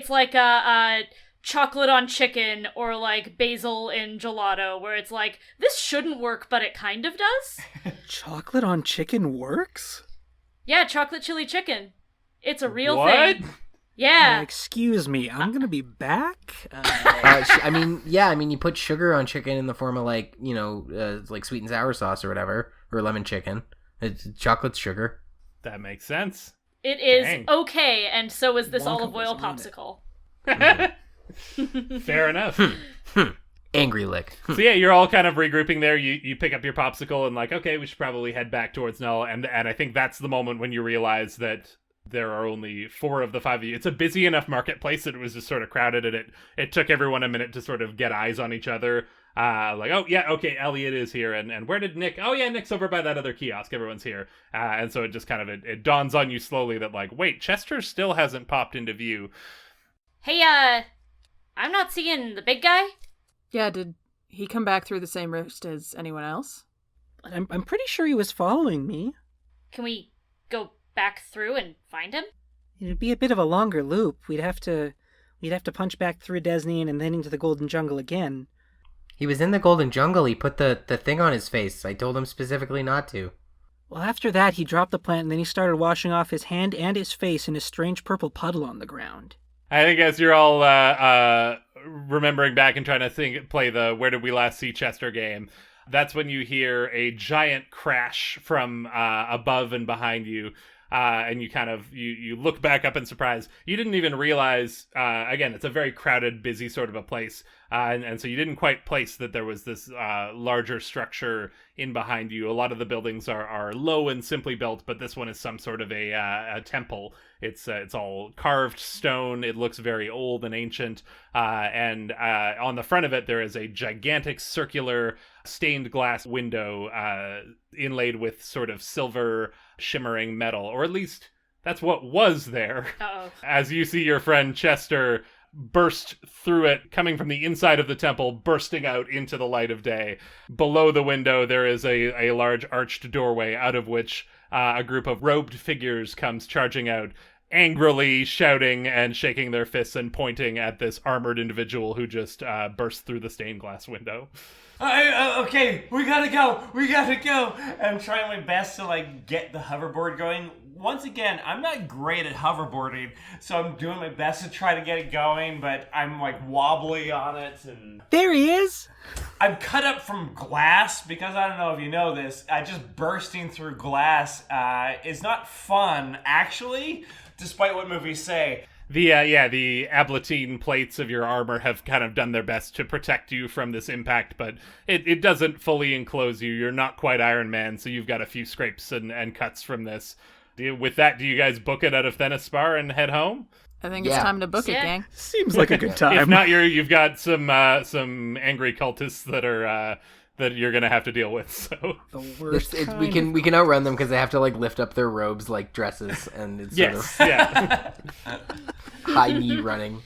like a chocolate on chicken or like basil in gelato, where it's like, this shouldn't work, but it kind of does. Chocolate on chicken works? Yeah, chocolate chili chicken. It's a real what? thing. Yeah. Excuse me, I'm gonna be back? You put sugar on chicken in the form of like sweet and sour sauce or whatever, or lemon chicken. It's chocolate's sugar. That makes sense. It is Dang. Okay, and so is this Wonka olive oil was on popsicle. Fair enough. Angry lick. So yeah, you're all kind of regrouping there. You pick up your popsicle and like, okay, we should probably head back towards Null. And I think that's the moment when you realize that there are only 4 of the 5 of you. It's a busy enough marketplace that it was just sort of crowded, and it took everyone a minute to sort of get eyes on each other. Like, oh yeah, okay, Elliott is here, and where did Nick? Oh yeah, Nick's over by that other kiosk. Everyone's here, and so it just kind of it dawns on you slowly that like, wait, Chester still hasn't popped into view. Hey, I'm not seeing the big guy. Yeah, did he come back through the same rift as anyone else? I'm pretty sure he was following me. Can we go back through and find him? It'd be a bit of a longer loop. We'd have to punch back through Desnine and then into the Golden Jungle again. He was in the Golden Jungle. He put the thing on his face. I told him specifically not to. Well, after that, he dropped the plant, and then he started washing off his hand and his face in a strange purple puddle on the ground. I think as you're all remembering back and trying to play the Where Did We Last See Chester game, that's when you hear a giant crash from above and behind you. And you kind of, you look back up in surprise. You didn't even realize, again, it's a very crowded, busy sort of a place. And so you didn't quite place that there was this larger structure in behind you. A lot of the buildings are low and simply built, but this one is some sort of a temple. It's all carved stone. It looks very old and ancient. And on the front of it, there is a gigantic circular stained glass window inlaid with sort of silver shimmering metal, or at least that's what was there. Uh-oh. As you see your friend Chester burst through it, coming from the inside of the temple, bursting out into the light of day. Below the window, there is a large arched doorway, out of which a group of robed figures comes charging out, angrily shouting and shaking their fists and pointing at this armored individual who just burst through the stained glass window. Okay, we gotta go. I'm trying my best to like get the hoverboard going. Once again, I'm not great at hoverboarding, so I'm doing my best to try to get it going, but I'm like wobbly on it, and There he is! I'm cut up from glass because I don't know if you know this. Just bursting through glass is not fun, actually, despite what movies say. The ablatine plates of your armor have kind of done their best to protect you from this impact, but it doesn't fully enclose you. You're not quite Iron Man, so you've got a few scrapes and cuts from this. With that, do you guys book it out of Thennis Spar and head home? I think it's time to book it, gang. Seems like a good time. If not, you've got some angry cultists that are that you're gonna have to deal with. So The worst we can outrun them because they have to like lift up their robes like dresses, and it's sort of high knee running.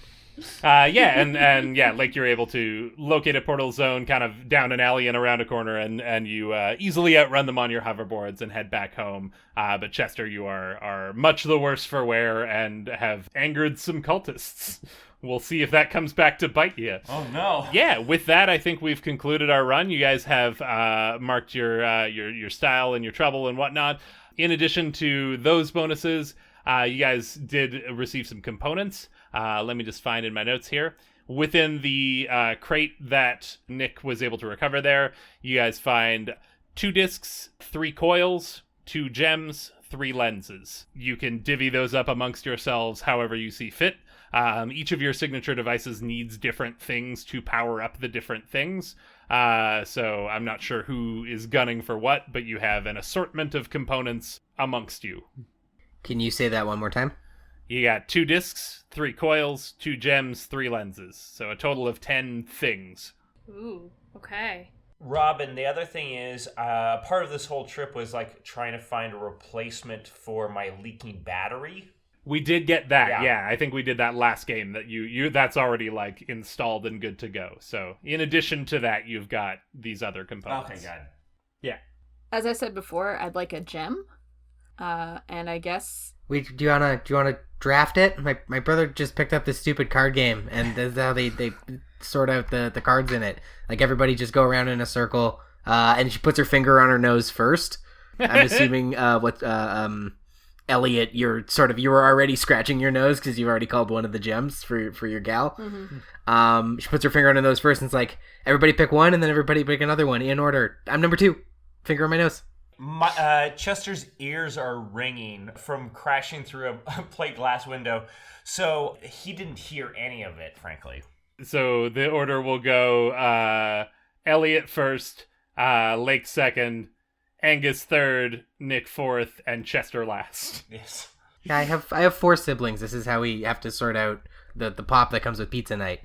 Like you're able to locate a portal zone kind of down an alley and around a corner, and you easily outrun them on your hoverboards and head back home. But Chester, you are much the worse for wear and have angered some cultists. We'll see if that comes back to bite you. Oh no! Yeah, with that, I think we've concluded our run. You guys have marked your style and your trouble and whatnot. In addition to those bonuses, you guys did receive some components. Let me just find in my notes here. Within the crate that Nick was able to recover there, you guys find 2 discs, 3 coils, 2 gems, 3 lenses. You can divvy those up amongst yourselves however you see fit. Each of your signature devices needs different things to power up the different things. So I'm not sure who is gunning for what, but you have an assortment of components amongst you. Can you say that one more time? You got 2 discs, 3 coils, 2 gems, 3 lenses. So a total of 10 things. Ooh, okay. Robyn, the other thing is, part of this whole trip was like trying to find a replacement for my leaking battery. We did get that, Yeah. I think we did that last game. That you that's already like installed and good to go. So in addition to that, you've got these other components. Okay, got it. Yeah. As I said before, I'd like a gem. And I guess... Wait, do you wanna draft it? My brother just picked up this stupid card game, and that's how they sort out the cards in it. Like everybody just go around in a circle, and she puts her finger on her nose first. I'm assuming Elliott, you were already scratching your nose because you've already called one of the gems for your gal. Mm-hmm. She puts her finger on her nose first, and it's like everybody pick one, and then everybody pick another one in order. I'm number 2. Finger on my nose. Chester's ears are ringing from crashing through a plate glass window, so he didn't hear any of it, frankly. So the order will go Elliott first, Lake second, Angus third, Nick fourth, and Chester last. Yes. Yeah, I have 4 siblings. This is how we have to sort out the pop that comes with pizza night.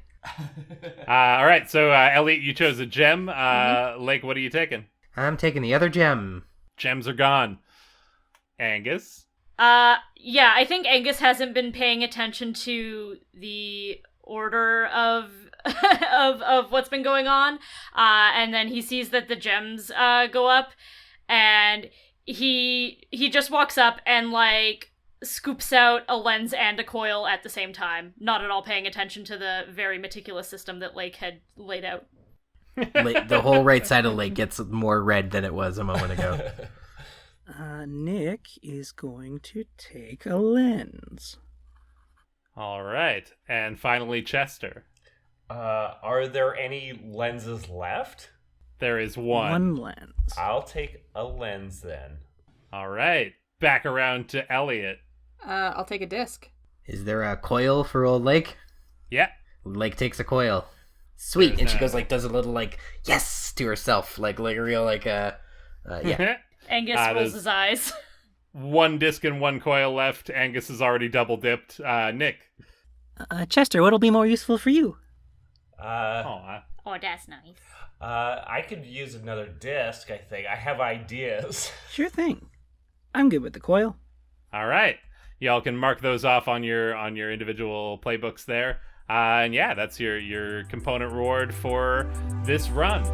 All right, so Elliott, you chose a gem. Lake, what are you taking? I'm taking the other gem. Gems are gone. Angus? Yeah, I think Angus hasn't been paying attention to the order of of what's been going on. And then he sees that the gems go up, and he just walks up and like scoops out a lens and a coil at the same time, not at all paying attention to the very meticulous system that Lake had laid out. The whole right side of Lake gets more red than it was a moment ago. Nick is going to take a lens. All right. And finally, Chester. Are there any lenses left? There is one. One lens. I'll take a lens then. All right. Back around to Elliott. I'll take a disc. Is there a coil for old Lake? Yeah. Lake takes a coil. Sweet. And she There's goes like, does a little like, yes, to herself. Like a real yeah. Angus rolls there's his eyes. one disc and one coil left. Angus is already double dipped. Nick. Chester, what'll be more useful for you? Aw. Oh, that's nice. I could use another disc, I think. I have ideas. Sure thing. I'm good with the coil. All right. Y'all can mark those off on your individual playbooks there. And yeah, that's your component reward for this run.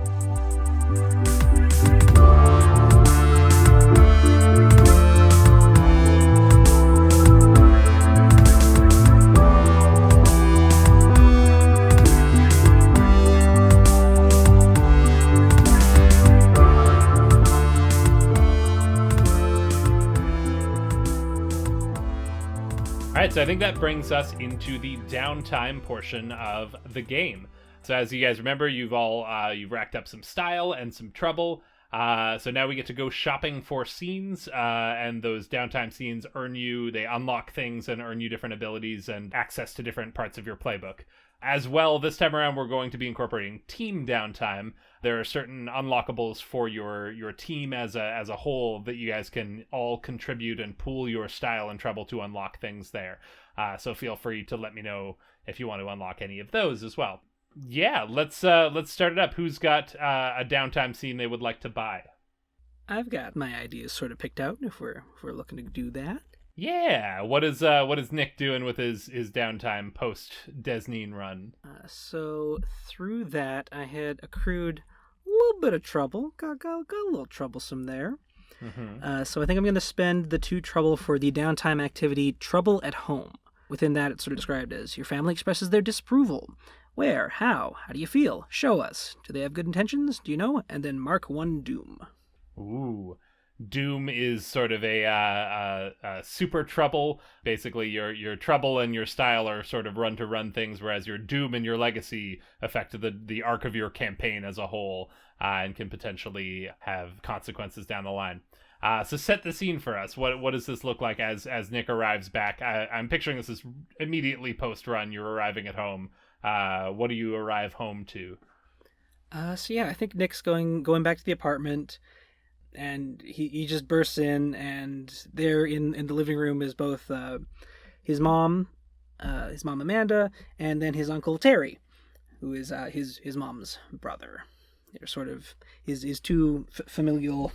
All right, so I think that brings us into the downtime portion of the game. So as you guys remember, you've racked up some style and some trouble. So now we get to go shopping for scenes, and those downtime scenes they unlock things and earn you different abilities and access to different parts of your playbook. As well, this time around, we're going to be incorporating team downtime. There are certain unlockables for your team as a whole that you guys can all contribute and pool your style and trouble to unlock things there. So feel free to let me know if you want to unlock any of those as well. Yeah, let's start it up. Who's got a downtime scene they would like to buy? I've got my ideas sort of picked out if we're looking to do that. Yeah, what is Nick doing with his downtime post Desnine run? So through that, I had accrued a little bit of trouble. Got a little troublesome there. Mm-hmm. So I think I'm going to spend the 2 trouble for the downtime activity Trouble at Home. Within that, it's sort of described as your family expresses their disapproval. Where? How? How do you feel? Show us. Do they have good intentions? Do you know? And then mark 1 doom. Ooh. Doom is sort of a super trouble. Basically, your trouble and your style are sort of run-to-run things, whereas your doom and your legacy affect the arc of your campaign as a whole, and can potentially have consequences down the line. So set the scene for us. What does this look like as Nick arrives back? I'm picturing this as immediately post-run. You're arriving at home. What do you arrive home to? So yeah, I think Nick's going back to the apartment. And he just bursts in, and there in the living room is both his mom Amanda, and then his uncle Terry, who is his mom's brother. They're sort of his 2 familial,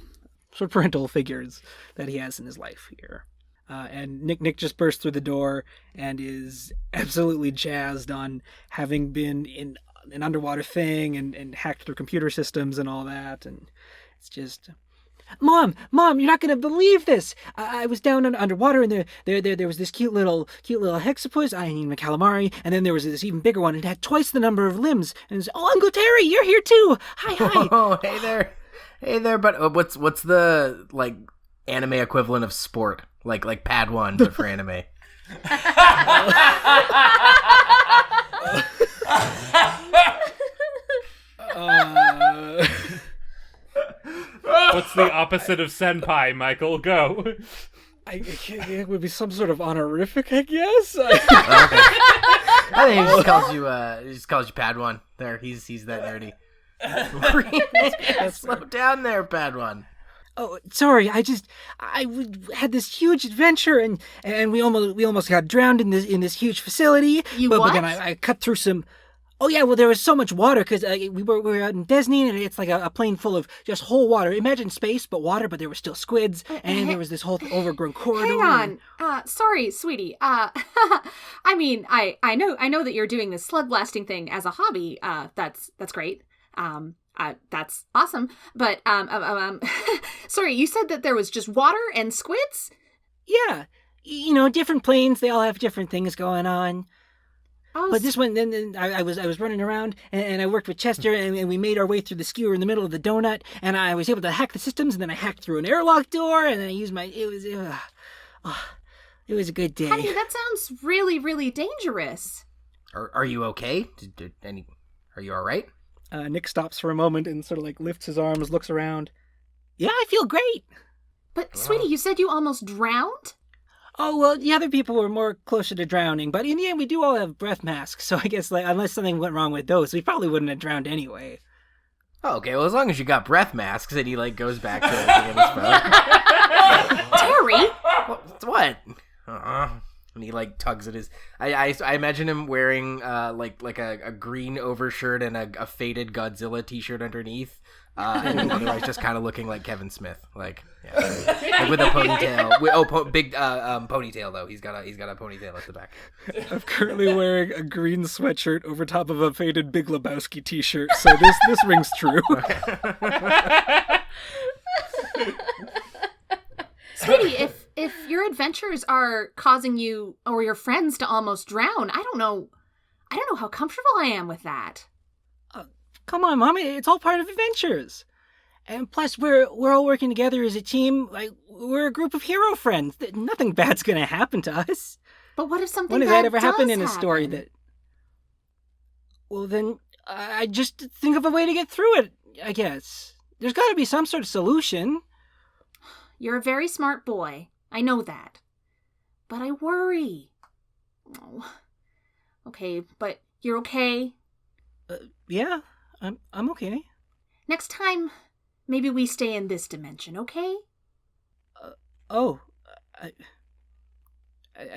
sort of parental figures that he has in his life here. And Nick just bursts through the door and is absolutely jazzed on having been in an underwater thing and hacked through computer systems and all that, and it's just... Mom, you're not gonna believe this. I was down underwater, and there was this cute little hexapus. I mean, a calamari, and then there was this even bigger one. It had twice the number of limbs. And it was, oh, Uncle Terry, you're here too. Hi. Oh, hey there. But what's the like anime equivalent of sport? Like Pad 1, but for anime. What's the opposite of senpai, Michael? Go. It would be some sort of honorific, I guess. Okay. I think he just calls you Pad 1. There, he's that nerdy. Slow down there, Pad 1. Oh, sorry. I had this huge adventure, and we almost got drowned in this huge facility. But then I cut through some. Oh yeah, well there was so much water because we were out in Desnine, and it's like a plane full of just whole water. Imagine space but water, but there were still squids, and there was this whole overgrown corridor. Hang on, sorry, sweetie. I mean, I know that you're doing this slug blasting thing as a hobby. That's great. That's awesome. But sorry, you said that there was just water and squids? Yeah, different planes. They all have different things going on. Oh, but this one, then I was running around, and I worked with Chester, and we made our way through the skewer in the middle of the donut, and I was able to hack the systems, and then I hacked through an airlock door, and then I used it was a good day. Honey, that sounds really, really dangerous. Are you okay? Are you all right? Nick stops for a moment and sort of like lifts his arms, looks around. Yeah, I feel great. But, sweetie, you said you almost drowned? Oh, well, the other people were more closer to drowning, but in the end, we do all have breath masks, so I guess, unless something went wrong with those, we probably wouldn't have drowned anyway. Oh, okay, well, as long as you got breath masks, and he, goes back to looking at his phone. Terry! What? And he, tugs at his... I imagine him wearing, a green overshirt and a faded Godzilla t-shirt underneath, and otherwise just kind of looking like Kevin Smith, with a ponytail. Big ponytail, though. He's got a ponytail at the back. I'm currently wearing a green sweatshirt over top of a faded Big Lebowski t-shirt, so this rings true. Sweetie, if your adventures are causing you or your friends to almost drown, I don't know how comfortable I am with that. Come on, Mom, it's all part of adventures. And plus, we're all working together as a team. We're a group of hero friends. Nothing bad's gonna happen to us. But what if something when has bad that ever happened in a happen? story that... Well, then, I just think of a way to get through it, I guess. There's gotta be some sort of solution. You're a very smart boy. I know that. But I worry. Oh. Okay, but you're okay? Yeah, I'm okay. Next time, maybe we stay in this dimension, okay? I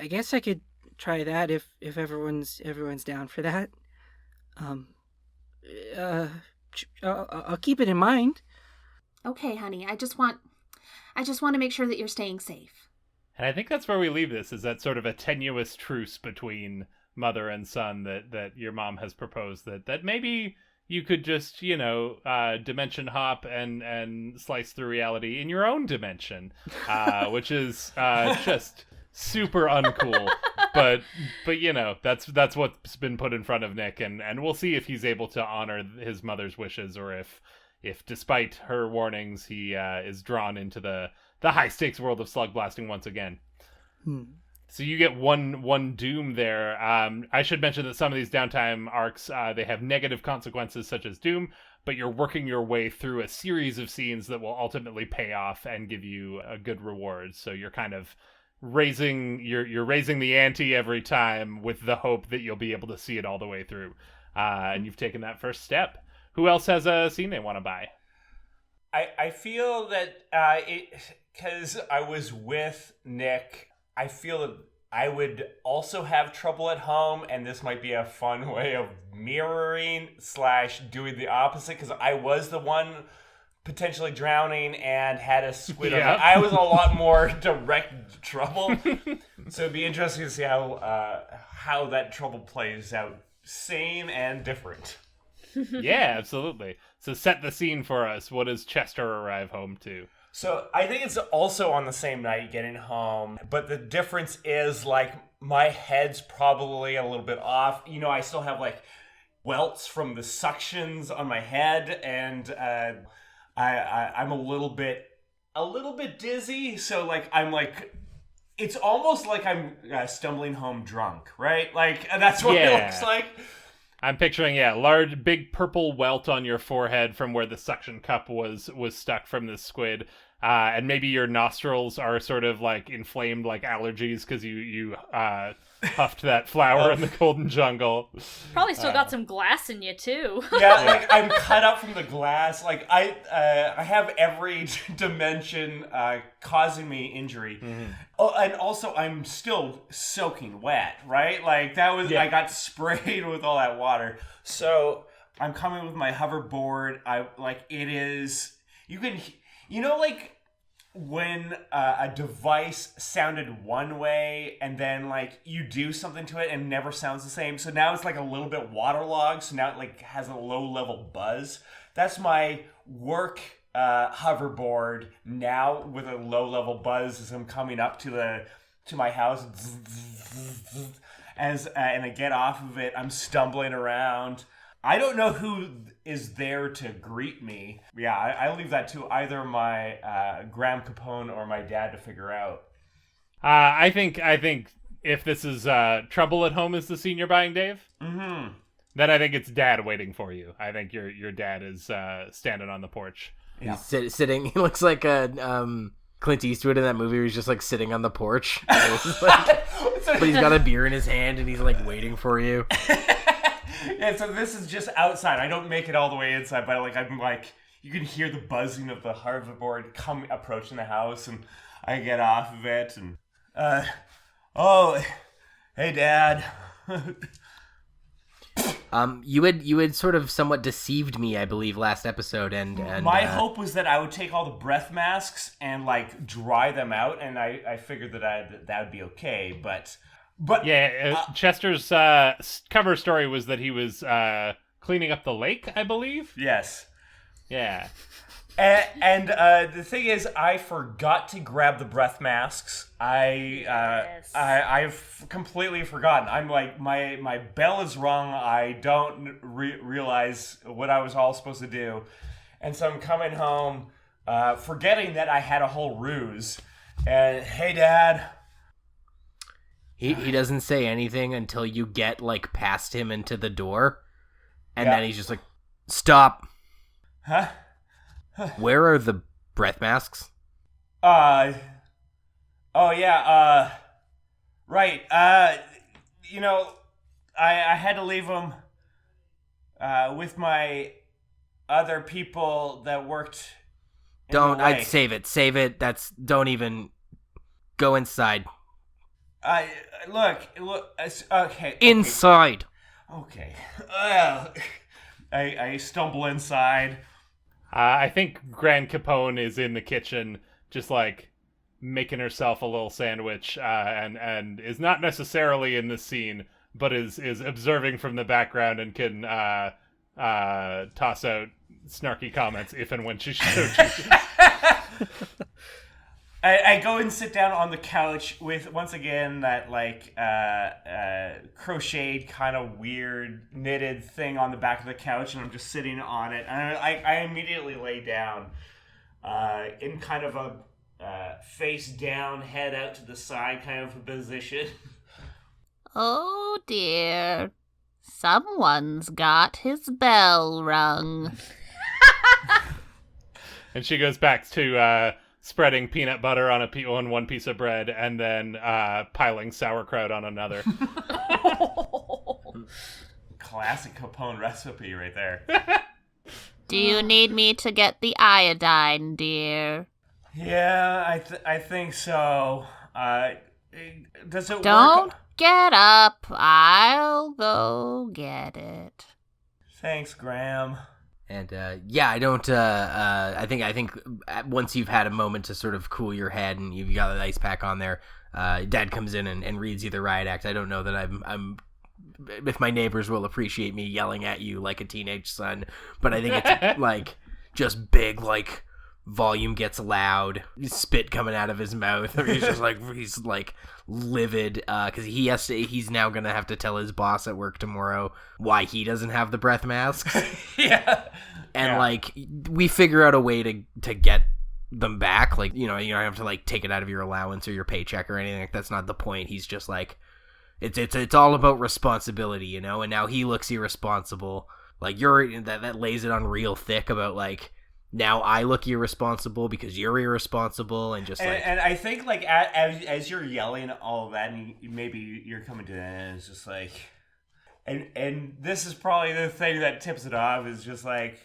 guess I could try that if everyone's down for that. I'll keep it in mind. Okay, honey. I just want to make sure that you're staying safe. And I think that's where we leave this, is that sort of a tenuous truce between mother and son that your mom has proposed, that maybe you could just, dimension hop and slice through reality in your own dimension, which is just super uncool. But that's what's been put in front of Nick, and we'll see if he's able to honor his mother's wishes, or if despite her warnings, he is drawn into the high stakes world of slug blasting once again. So you get one doom there. I should mention that some of these downtime arcs, they have negative consequences such as doom, but you're working your way through a series of scenes that will ultimately pay off and give you a good reward. So you're kind of raising the ante every time with the hope that you'll be able to see it all the way through. And you've taken that first step. Who else has a scene they want to buy? I feel that because I was with Nick, I feel that I would also have trouble at home, and this might be a fun way of mirroring / doing the opposite, because I was the one potentially drowning and had a squid. Yeah. I was a lot more direct trouble. So it'd be interesting to see how that trouble plays out. Same and different. Yeah, absolutely. So set the scene for us. What does Chester arrive home to? So I think it's also on the same night getting home, but the difference is my head's probably a little bit off. I still have welts from the suctions on my head, and I'm a little bit dizzy. So it's almost like I'm stumbling home drunk, right? That's what it looks like. I'm picturing, large, big purple welt on your forehead from where the suction cup was stuck from the squid. And maybe your nostrils are sort of inflamed like allergies because you puffed that flower in the golden jungle. Probably still got some glass in you, too. Yeah, I'm cut out from the glass. I have every dimension causing me injury. Mm-hmm. Oh, and also I'm still soaking wet, right? I got sprayed with all that water. So I'm coming with my hoverboard. It is, you can, when a device sounded one way and then you do something to it and it never sounds the same. So now it's a little bit waterlogged. So now it has a low level buzz. That's my work hoverboard now with a low level buzz as I'm coming up to my house. And I get off of it, I'm stumbling around. I don't know who is there to greet me. Yeah, I leave that to either my Graham Capone or my dad to figure out. I think if this is trouble at home is the scene you're buying, Dave, Mm-hmm. then I think it's dad waiting for you. I think your dad is standing on the porch. Yeah. He's sitting. He looks like a Clint Eastwood in that movie where he's just like sitting on the porch. But he's got a beer in his hand and he's like waiting for you. Yeah, so this is just outside. I don't make it all the way inside, but I'm like, you can hear the buzzing of the hoverboard approaching the house, and I get off of it, and oh, hey, Dad. You had sort of somewhat deceived me, I believe, last episode, and my hope was that I would take all the breath masks and like dry them out, and I figured that would be okay, but yeah, Chester's cover story was that he was cleaning up the lake, I believe. Yes. Yeah. And the thing is, I forgot to grab the breath masks. I've completely forgotten. I'm like, my bell is rung. I don't realize what I was all supposed to do, and so I'm coming home, forgetting that I had a whole ruse. And hey, Dad. He doesn't say anything until you get like past him into the door, and then he's just like, "Stop." Huh? Where are the breath masks? Oh yeah, right. You know, I had to leave them with my other people that worked in Don't. the I'd lake. save it. Don't even go inside. Look. Okay. Inside. Okay. I stumble inside. I think Gran Capone is in the kitchen, just like making herself a little sandwich, and is not necessarily in the scene, but is observing from the background and can toss out snarky comments if and when she so chooses. I go and sit down on the couch with, once again, that like crocheted kind of weird knitted thing on the back of the couch, and I'm just sitting on it. And I immediately lay down in kind of a face down, head out to the side kind of a position. Oh dear. Someone's got his bell rung. And she goes back to spreading peanut butter on one piece of bread and then piling sauerkraut on another. Classic Capone recipe right there. Do you need me to get the iodine, dear? Yeah, I think so. Does it Don't work? get up. I'll go get it. Thanks, Graham. And I don't. I think once you've had a moment to sort of cool your head and you've got an ice pack on there, Dad comes in and reads you the riot act. I don't know that I'm. If my neighbors will appreciate me yelling at you like a teenage son, but I think it's like just big, like volume gets loud, spit coming out of his mouth. He's like livid because he's now gonna have to tell his boss at work tomorrow why he doesn't have the breath masks. Yeah. And like we figure out a way to get them back. Like, you don't have to like take it out of your allowance or your paycheck or anything. Like, that's not the point. He's just like, it's all about responsibility, and now he looks irresponsible. Like that lays it on real thick about like, now I look irresponsible because you're irresponsible, and just like... And I think, like, as you're yelling all of that, and maybe you're coming to the end, it's just like... And this is probably the thing that tips it off, is just like,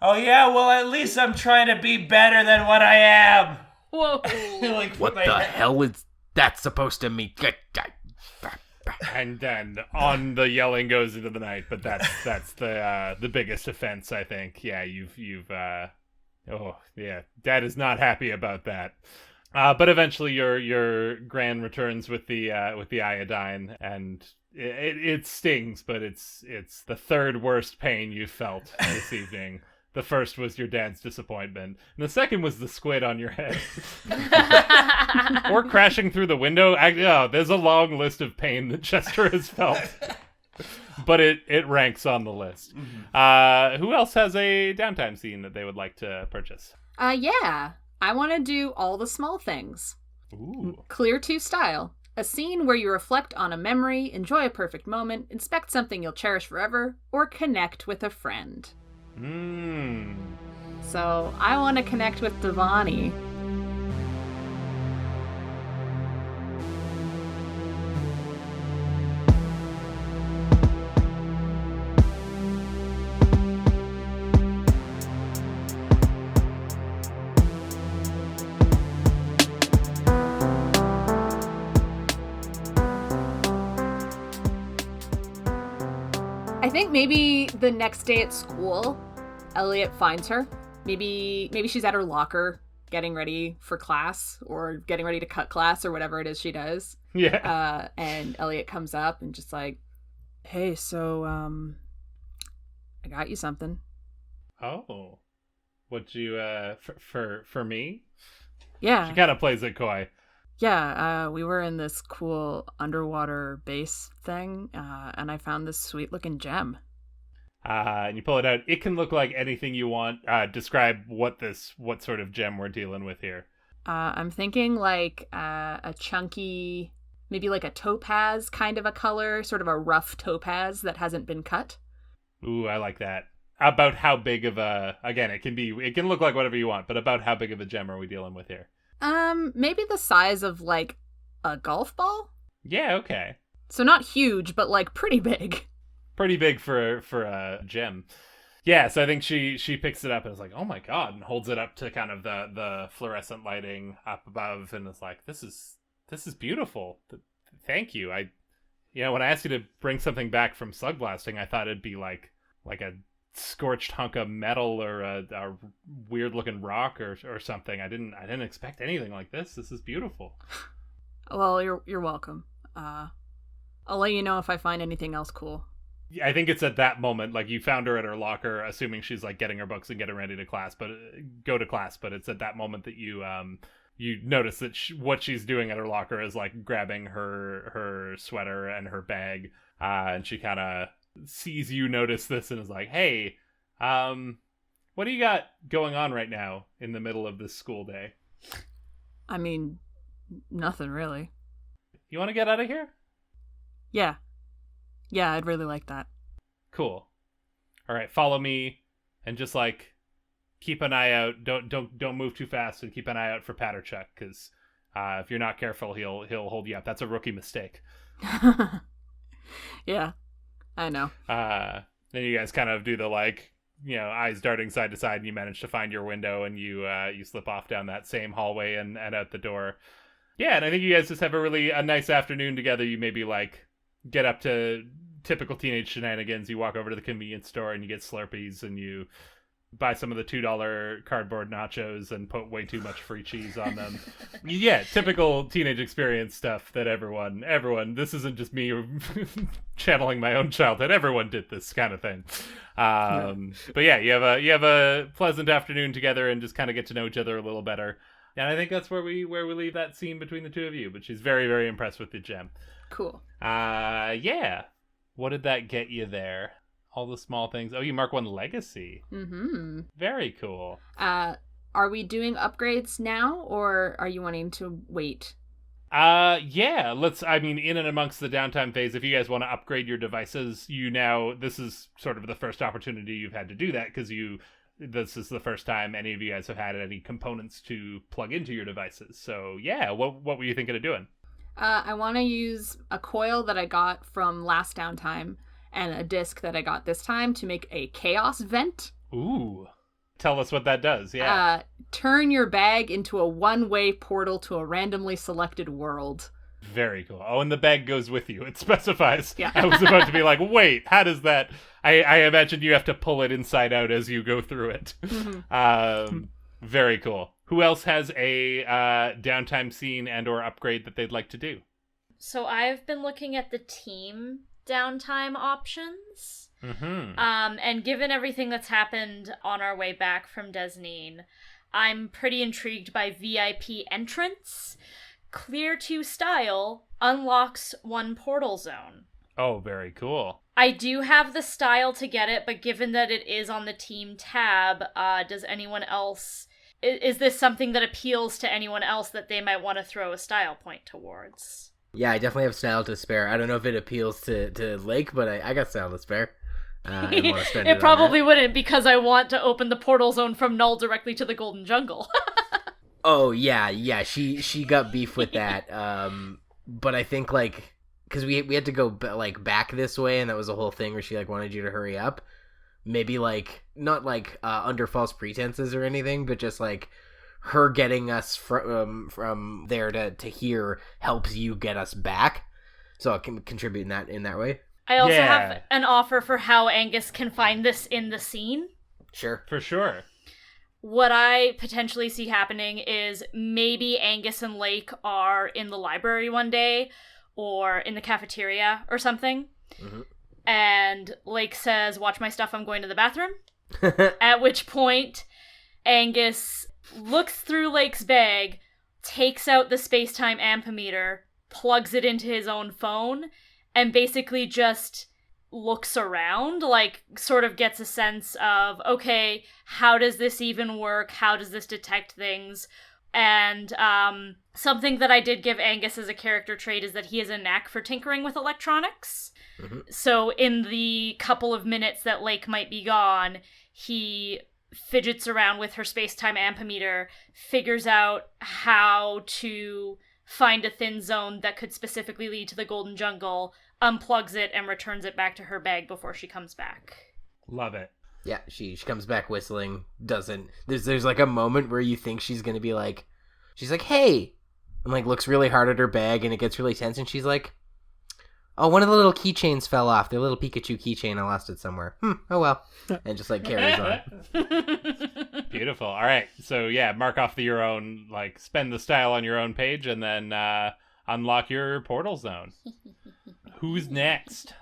oh yeah, well, at least I'm trying to be better than what I am! Whoa. Like, what the hell is that supposed to mean? And then on the yelling goes into the night, but that's the biggest offense, I think. Yeah, you've Dad is not happy about that. But eventually your Gran returns with the iodine, and it stings, but it's the third worst pain you've felt this evening. The first was your dad's disappointment, and the second was the squid on your head. Or crashing through the window. There's a long list of pain that Chester has felt. But it ranks on the list. Mm-hmm. Who else has a downtime scene that they would like to purchase? Yeah. I want to do all the small things. Ooh. Clear 2 style. A scene where you reflect on a memory, enjoy a perfect moment, inspect something you'll cherish forever, or connect with a friend. Mm. So I want to connect with Divvying. think maybe the next day at school, Elliott finds her. Maybe she's at her locker getting ready for class or getting ready to cut class or whatever it is she does. Yeah. And Elliott comes up and just like, hey, so, I got you something. Oh. What you, for me? Yeah. She kind of plays it coy. Yeah, we were in this cool underwater base thing, and I found this sweet-looking gem. And you pull it out. It can look like anything you want. Describe what sort of gem we're dealing with here. I'm thinking like a chunky, maybe like a topaz kind of a color, sort of a rough topaz that hasn't been cut. Ooh, I like that. About how big of a, again, it can look like whatever you want, but about how big of a gem are we dealing with here? Maybe the size of like a golf ball? Yeah, okay. So not huge, but like pretty big. Pretty big for a gem. Yeah, so I think she picks it up and is like, oh my god, and holds it up to kind of the fluorescent lighting up above and is like, this is beautiful. Thank you. When I asked you to bring something back from slug blasting, I thought it'd be like a scorched hunk of metal or a weird looking rock or something. I didn't expect anything like this. This is beautiful. Well, you're welcome. I'll let you know if I find anything else cool. I think it's at that moment, like you found her at her locker, assuming she's like getting her books and getting ready to go to class. But it's at that moment that you notice that what she's doing at her locker is like grabbing her sweater and her bag, and she kind of sees you notice this and is like, "Hey, what do you got going on right now in the middle of this school day?" I mean, nothing really. You want to get out of here? Yeah, I'd really like that. Cool. All right, follow me, and just like keep an eye out. Don't move too fast, and keep an eye out for Patterchuck, because if you're not careful, he'll hold you up. That's a rookie mistake. Yeah, I know. Then you guys kind of do the eyes darting side to side, and you manage to find your window, and you slip off down that same hallway and out the door. Yeah, and I think you guys just have a nice afternoon together. You maybe get up to typical teenage shenanigans. You walk over to the convenience store and you get Slurpees and you buy some of the $2 cardboard nachos and put way too much free cheese on them. Yeah, typical teenage experience stuff that everyone, this isn't just me channeling my own childhood. Everyone did this kind of thing. But yeah, you have a pleasant afternoon together and just kind of get to know each other a little better. And I think that's where we leave that scene between the two of you. But she's very, very impressed with the gem. Cool. Yeah. What did that get you there? All the small things. Oh, you mark one legacy. Mm-hmm. Very cool. Are we doing upgrades now, or are you wanting to wait? Yeah. In and amongst the downtime phase, if you guys want to upgrade your devices, this is sort of the first opportunity you've had to do that, because this is the first time any of you guys have had any components to plug into your devices. So yeah, what were you thinking of doing? I want to use a coil that I got from last downtime and a disc that I got this time to make a chaos vent. Ooh. Tell us what that does, yeah. Turn your bag into a one-way portal to a randomly selected world. Very cool. Oh, and the bag goes with you. It specifies. Yeah. I was about to be like, wait, how does that... I imagine you have to pull it inside out as you go through it. Mm-hmm. Very cool. Who else has a downtime scene and or upgrade that they'd like to do? So I've been looking at the team downtime options. Mm-hmm. And given everything that's happened on our way back from Desnine, I'm pretty intrigued by VIP entrance. Clear to style unlocks one portal zone. Oh, very cool. I do have the style to get it, but given that it is on the team tab, does anyone else... Is this something that appeals to anyone else that they might want to throw a style point towards? Yeah, I definitely have style to spare. I don't know if it appeals to Lake, but I got style to spare. I want to spend it probably wouldn't, because I want to open the portal zone from Null directly to the Golden Jungle. Oh, yeah, she got beef with that. But I think, because we had to go, back this way, and that was a whole thing where she, wanted you to hurry up. Maybe, not, under false pretenses or anything, but just, her getting us from there to here helps you get us back. So I can contribute in that way. I also Yeah. have an offer for how Angus can find this in the scene. Sure. For sure. What I potentially see happening is maybe Angus and Lake are in the library one day or in the cafeteria or something. Mhm. And Lake says, "Watch my stuff, I'm going to the bathroom." At which point, Angus looks through Lake's bag, takes out the space-time ampemeter, plugs it into his own phone, and basically just looks around, like, sort of gets a sense of, okay, how does this even work? How does this detect things? And something that I did give Angus as a character trait is that he has a knack for tinkering with electronics. Mhm. So in the couple of minutes that Lake might be gone, he fidgets around with her space-time ampemeter, figures out how to find a thin zone that could specifically lead to the Golden Jungle, unplugs it, and returns it back to her bag before she comes back. Love it. Yeah, she comes back whistling. Doesn't there's like a moment where you think she's gonna be like, she's like, hey, and like looks really hard at her bag, and it gets really tense, and she's like, oh, one of the little keychains fell off. The little Pikachu keychain, I lost it somewhere. Oh well, and just like carries on. Beautiful. All right. So yeah, mark off your own, like, spend the style on your own page, and then unlock your portal zone. Who's next?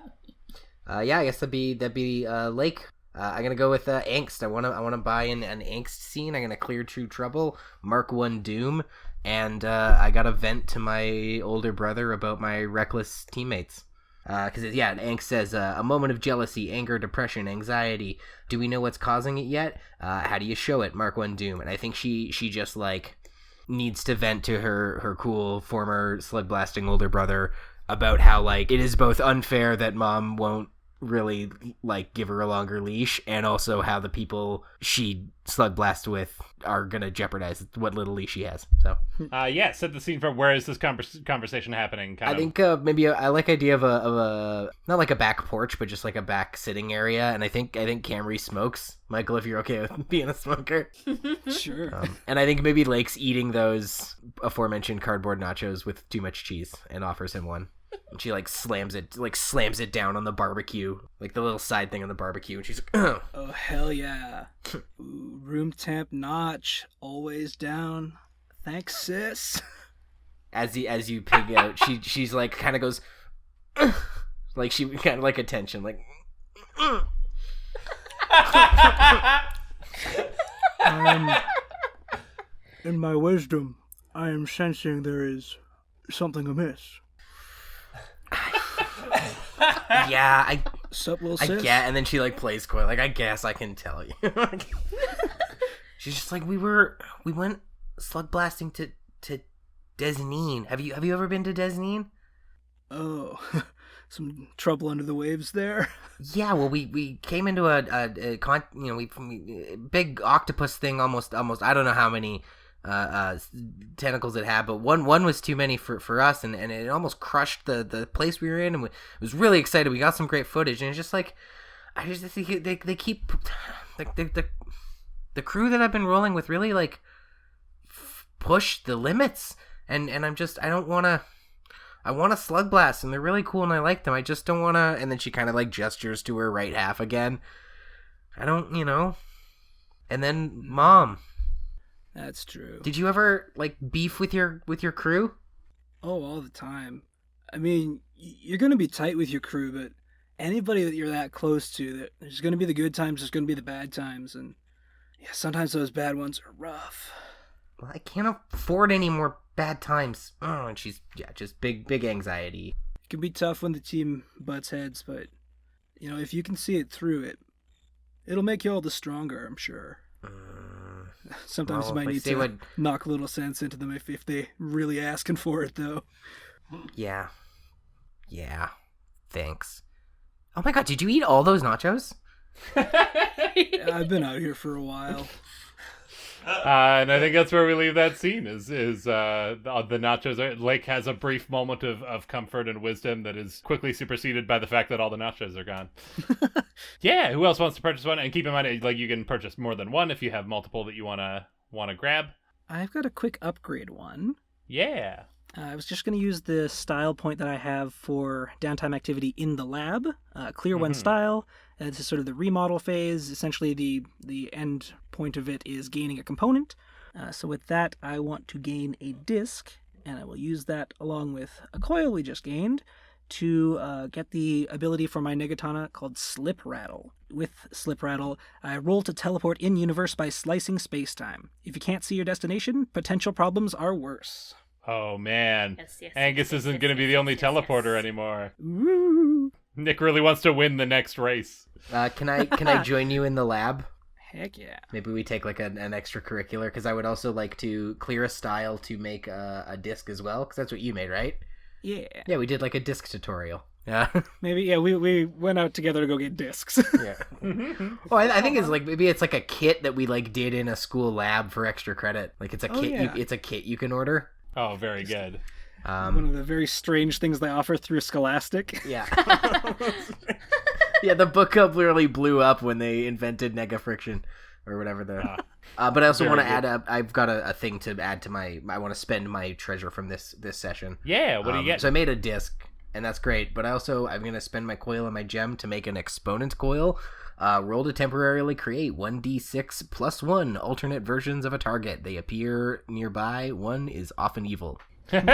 Yeah, I guess that'd be Lake. I'm gonna go with angst. I wanna buy an angst scene. I'm gonna clear True Trouble, Mark 1 Doom, and I got to vent to my older brother about my reckless teammates. Because angst says a moment of jealousy, anger, depression, anxiety. Do we know what's causing it yet? How do you show it? Mark 1 Doom. And I think she just like needs to vent to her cool former slug blasting older brother about how like it is both unfair that mom won't really like give her a longer leash, and also how the people she slug blast with are gonna jeopardize what little leash she has. So Set the scene for where is this conversation happening? I think maybe I like idea of a not like a back porch, but just like a back sitting area. And I think Camry smokes. Michael, if you're okay with being a smoker. Sure. And I think maybe Lake's eating those aforementioned cardboard nachos with too much cheese and offers him one. And she slams it down on the barbecue, like the little side thing on the barbecue, and she's like, Oh, hell yeah. Ooh, room temp notch, always down. Thanks, sis. As you pig out, she's like kind of goes, like she kind of like attention, like. In my wisdom, I am sensing there is something amiss. Yeah, Sup, little I sis? get, and then she plays coy, I guess I can tell you. She's just like, we went slug blasting to Desnine. Have you ever been to Desnine? Oh, some trouble under the waves there. Yeah, well, we came into a big octopus thing. Almost. I don't know how many tentacles it had, but one was too many for us, and it almost crushed the place we were in, and we was really excited. We got some great footage, and it's just like, I just think they keep the crew that I've been rolling with really push the limits, and I want to slug blast, and they're really cool, and I like them. I just don't want to. And then she kind of gestures to her right half again. I don't, And then Mom. That's true. Did you ever beef with your crew? Oh, all the time. I mean, you're going to be tight with your crew, but anybody that you're that close to, there's going to be the good times, there's going to be the bad times, and yeah, sometimes those bad ones are rough. Well, I can't afford any more bad times. Oh, and she's just big anxiety. It can be tough when the team butts heads, but if you can see it through it'll make you all the stronger, I'm sure. Sometimes you might need to knock a little sense into them if they really asking for it, though. Yeah. Thanks. Oh my god, did you eat all those nachos? I've been out here for a while. And I think that's where we leave that scene is the nachos. Lake has a brief moment of comfort and wisdom that is quickly superseded by the fact that all the nachos are gone. Yeah, who else wants to purchase one? And keep in mind, you can purchase more than one if you have multiple that you want to grab. I've got a quick upgrade one. Yeah. I was just going to use the style point that I have for downtime activity in the lab. Clear one style. This is sort of the remodel phase. Essentially, the end point of it is gaining a component. So with that, I want to gain a disc, and I will use that along with a coil we just gained to get the ability for my Negatana called Slip Rattle. With Slip Rattle, I roll to teleport in-universe by slicing space-time. If you can't see your destination, potential problems are worse. Oh, man. Yes, Angus isn't going to be the only teleporter anymore. Woo! Nick really wants to win the next race. Can I join you in the lab? Heck yeah. Maybe we take like an extracurricular, because I would also like to clear a style to make a disc as well, because that's what you made, right? Yeah. Yeah, we did like a disc tutorial. Yeah. Maybe, yeah, we went out together to go get discs. Yeah. Oh, I think it's like, maybe it's like a kit that we like did in a school lab for extra credit. Like it's a kit. yeah. It's a kit you can order. Oh, very good. One of the very strange things they offer through Scholastic. Yeah. Yeah, the book club literally blew up when they invented nega friction or whatever but I also want to add I've got a thing to add to I want to spend my treasure from this session. Yeah, what do you get? So I made a disc, and that's great, but I'm going to spend my coil and my gem to make an exponent coil. Roll to temporarily create 1d6 plus 1 alternate versions of a target. They appear nearby. One is often evil. Love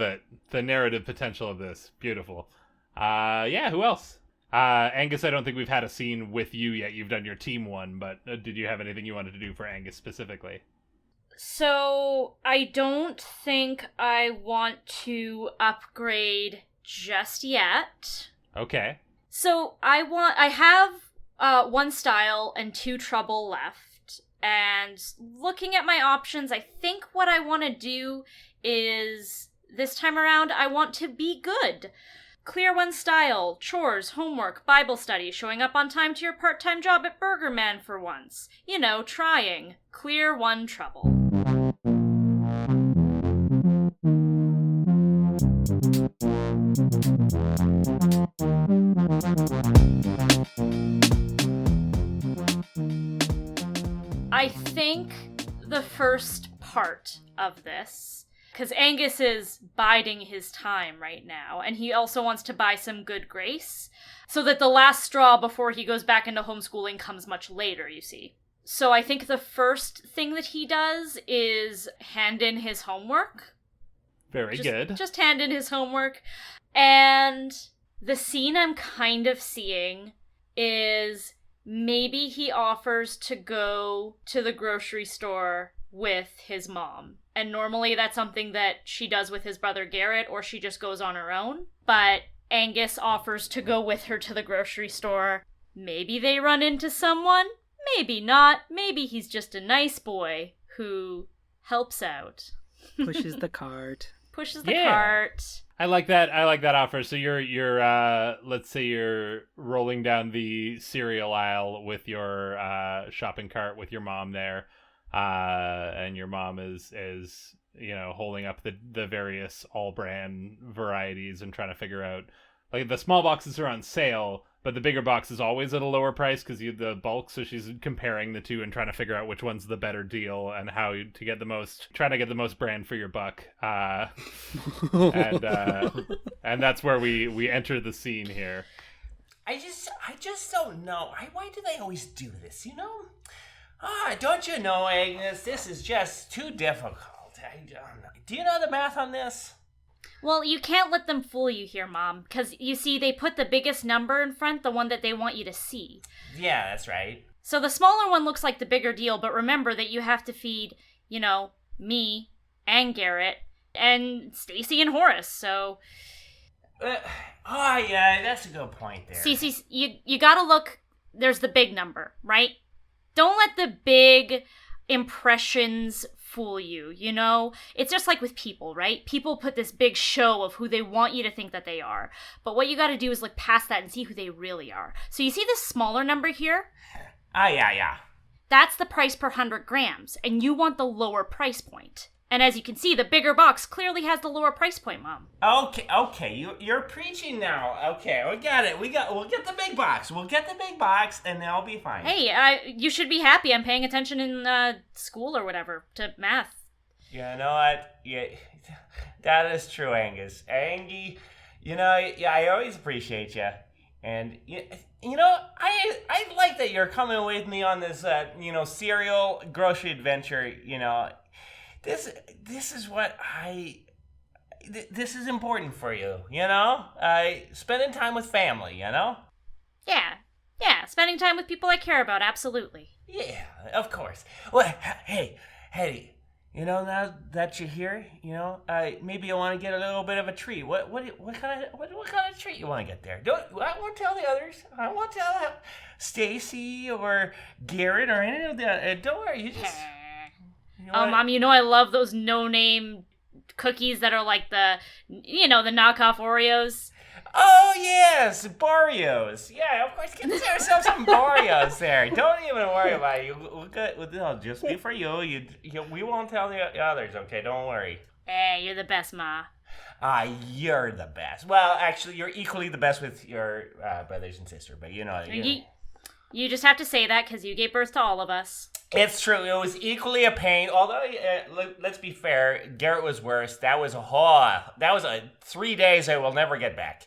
it. The narrative potential of this. Beautiful. Yeah, who else? Angus, I don't think we've had a scene with you yet. You've done your team one, but did you have anything you wanted to do for Angus specifically? So, I don't think I want to upgrade just yet. Okay. So, I have 1 style and 2 trouble left. And looking at my options, I think what I want to do is, this time around, I want to be good. Clear 1 style, chores, homework, Bible study, showing up on time to your part-time job at Burger Man for once. You know, trying. Clear 1 trouble. I think the first part of this, because Angus is biding his time right now, and he also wants to buy some good grace, so that the last straw before he goes back into homeschooling comes much later, you see. So I think the first thing that he does is hand in his homework. Very good. Just hand in his homework. And the scene I'm kind of seeing is maybe he offers to go to the grocery store with his mom. And normally that's something that she does with his brother Garrett, or she just goes on her own. But Angus offers to go with her to the grocery store. Maybe they run into someone. Maybe not. Maybe he's just a nice boy who helps out. Pushes the cart. Pushes the cart. I like that offer. So you're let's say you're rolling down the cereal aisle with your shopping cart with your mom there. And your mom is holding up the various all brand varieties and trying to figure out, like, the small boxes are on sale, but the bigger box is always at a lower price because you have the bulk. So she's comparing the two and trying to figure out which one's the better deal and how to get the most brand for your buck. And that's where we enter the scene here. I just don't know. Why do they always do this, you know? Don't you know, Agnes, this is just too difficult. Do you know the math on this? Well, you can't let them fool you here, Mom, because, you see, they put the biggest number in front, the one that they want you to see. Yeah, that's right. So the smaller one looks like the bigger deal, but remember that you have to feed, me and Garrett and Stacy and Horace, so... yeah, that's a good point there. See, you gotta look, there's the big number, right? Don't let the big impressions fool you, It's just like with people, right? People put this big show of who they want you to think that they are. But what you gotta do is look past that and see who they really are. So you see this smaller number here? Yeah. That's the price per 100 grams, and you want the lower price point. And as you can see, the bigger box clearly has the lower price point, Mom. Okay, you're preaching now. Okay, we got it. We'll get the big box. We'll get the big box, and they'll be fine. Hey, you should be happy I'm paying attention in school or whatever to math. You know what? Yeah, that is true, Angus. Angie, I always appreciate you. And, I like that you're coming with me on this, serial grocery adventure. This is what this is important for you, spending time with family, Yeah, spending time with people I care about, absolutely. Yeah, of course. Well, hey, now that you're here, maybe you want to get a little bit of a treat. What kind of treat you want to get there? I won't tell the others. I won't tell Stacy or Garrett or any of the. Don't worry, you just. Mom, I love those no-name cookies that are like the knockoff Oreos. Oh, yes, Barrios. Yeah, of course, get yourself some Barrios there. Don't even worry about it. It'll just be for you. We won't tell the others, okay? Don't worry. Hey, you're the best, Ma. You're the best. Well, actually, you're equally the best with your brothers and sister, but You just have to say that because you gave birth to all of us. It's true. It was equally a pain. Although, let's be fair, Garrett was worse. That was 3 days I will never get back.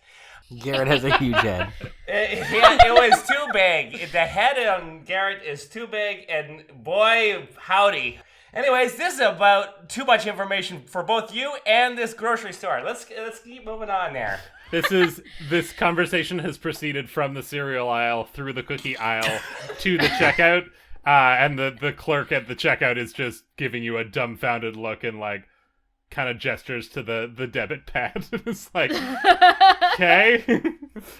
Garrett has a huge head. It was too big. The head on Garrett is too big, and boy, howdy. Anyways, this is about too much information for both you and this grocery store. Let's keep moving on there. This conversation has proceeded from the cereal aisle through the cookie aisle to the checkout, and the clerk at the checkout is just giving you a dumbfounded look and like kind of gestures to the debit pad. It's like, okay.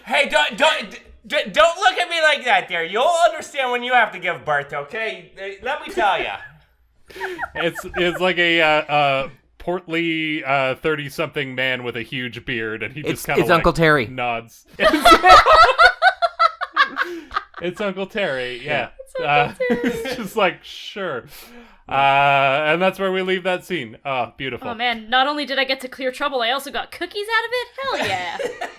Hey, don't look at me like that. There, you'll understand when you have to give birth. Okay, let me tell you. It's like a portly 30-something man with a huge beard, and he just kind of it's Uncle Terry nods. It's Uncle Terry. Yeah. It's just like, sure. And that's where we leave that scene. Oh, beautiful. Oh, man. Not only did I get to clear trouble, I also got cookies out of it. Hell yeah.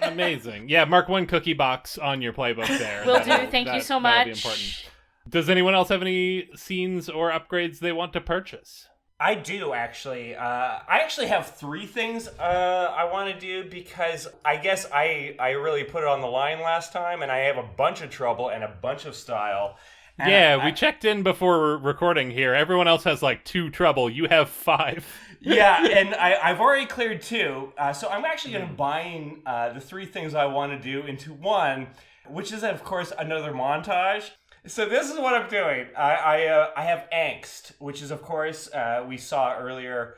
Amazing. Yeah, mark 1 cookie box on your playbook there. Will do. Thank you so much. That'll be important. Does anyone else have any scenes or upgrades they want to purchase? I do, actually. I actually have 3 things I want to do because I guess I really put it on the line last time, and I have a bunch of trouble and a bunch of style. Yeah, we checked in before recording here. Everyone else has like 2 trouble. You have 5. Yeah, and I've already cleared 2. So I'm actually going to combine the 3 things I want to do into one, which is, of course, another montage. So this is what I'm doing. I have angst, which is, of course, we saw earlier,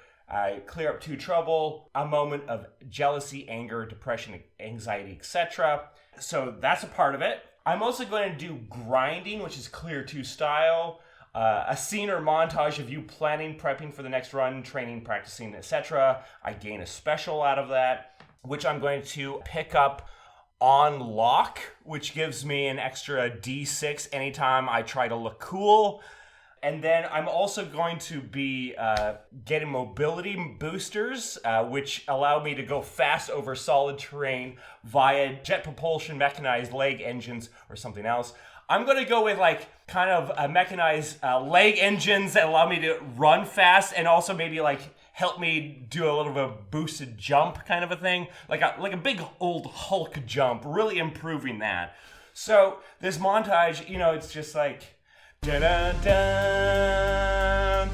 clear up 2 trouble, a moment of jealousy, anger, depression, anxiety, etc. So that's a part of it. I'm also going to do grinding, which is clear 2 style, a scene or montage of you planning, prepping for the next run, training, practicing, etc. I gain a special out of that, which I'm going to pick up on lock, which gives me an extra D6 anytime I try to look cool. And then I'm also going to be getting mobility boosters, which allow me to go fast over solid terrain via jet propulsion, mechanized leg engines, or something else. I'm going to go with like kind of mechanized leg engines that allow me to run fast and also maybe like help me do a little bit of boosted jump kind of a thing. Like a big old Hulk jump, really improving that. So this montage, it's just like da-da-da,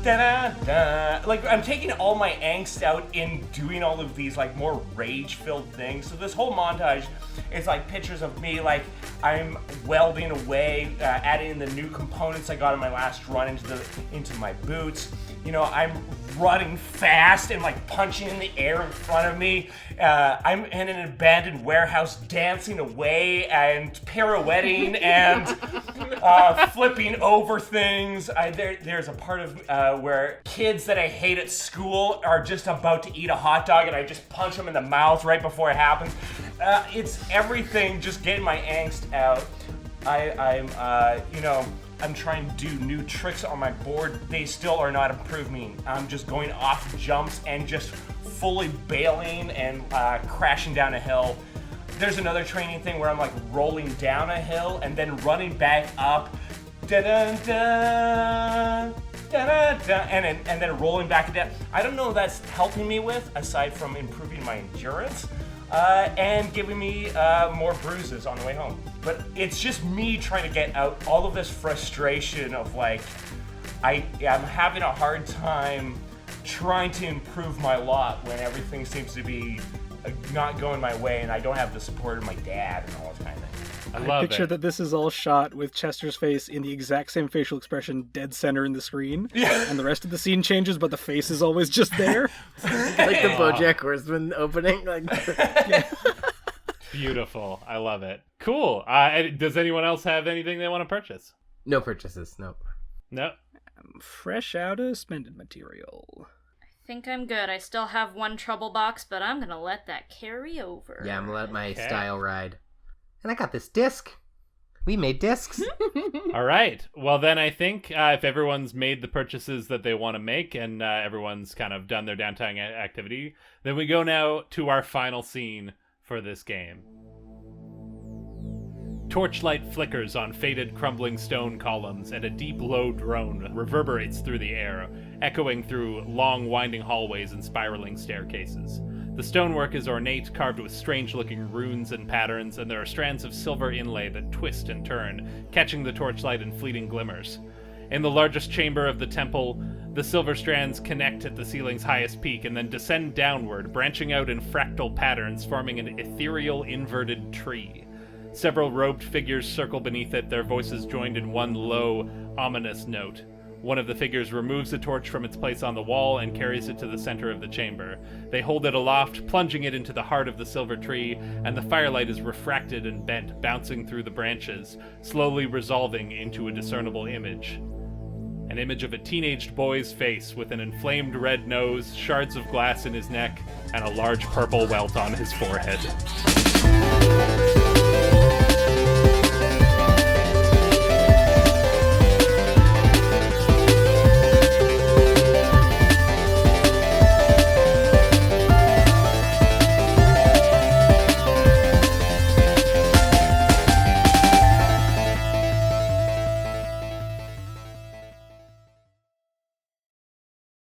da-da-da. Like, I'm taking all my angst out in doing all of these, like, more rage-filled things. So this whole montage is, like, pictures of me, like, I'm welding away, adding in the new components I got in my last run into my boots. I'm running fast and, like, punching in the air in front of me. I'm in an abandoned warehouse dancing away and pirouetting and flipping over things. There's a part of where kids that I hate at school are just about to eat a hot dog and I just punch them in the mouth right before it happens. It's everything, just getting my angst out. I'm trying to do new tricks on my board. They still are not improving. I'm just going off jumps and just fully bailing and crashing down a hill. There's another training thing where I'm like rolling down a hill and then running back up. Da-dun-dun. da-da-da, and then rolling back and down. I don't know what that's helping me with, aside from improving my endurance, and giving me more bruises on the way home. But it's just me trying to get out all of this frustration of like, I'm having a hard time trying to improve my lot when everything seems to be not going my way, and I don't have the support of my dad and all this kind of thing. I picture that this is all shot with Chester's face in the exact same facial expression dead center in the screen. Yeah. And the rest of the scene changes, but the face is always just there. Like the BoJack Horseman opening. Like, Beautiful. I love it. Cool. Does anyone else have anything they want to purchase? no purchases. Nope. No. Fresh out of spending material. I think I'm good. I still have one trouble box, but I'm gonna let that carry over. Yeah, I'm gonna let my Okay. style ride. And I got this disc. We made discs. All right. Well, then I think if everyone's made the purchases that they want to make and everyone's kind of done their downtime activity, then we go now to our final scene for this game. Torchlight flickers on faded, crumbling stone columns, and a deep, low drone reverberates through the air, echoing through long, winding hallways and spiraling staircases. The stonework is ornate, carved with strange-looking runes and patterns, and there are strands of silver inlay that twist and turn, catching the torchlight in fleeting glimmers. In the largest chamber of the temple, the silver strands connect at the ceiling's highest peak and then descend downward, branching out in fractal patterns, forming an ethereal, inverted tree. Several robed figures circle beneath it, their voices joined in one low, ominous note. One of the figures removes a torch from its place on the wall and carries it to the center of the chamber. They hold it aloft, plunging it into the heart of the silver tree, and the firelight is refracted and bent, bouncing through the branches, slowly resolving into a discernible image. An image of a teenaged boy's face with an inflamed red nose, shards of glass in his neck, and a large purple welt on his forehead.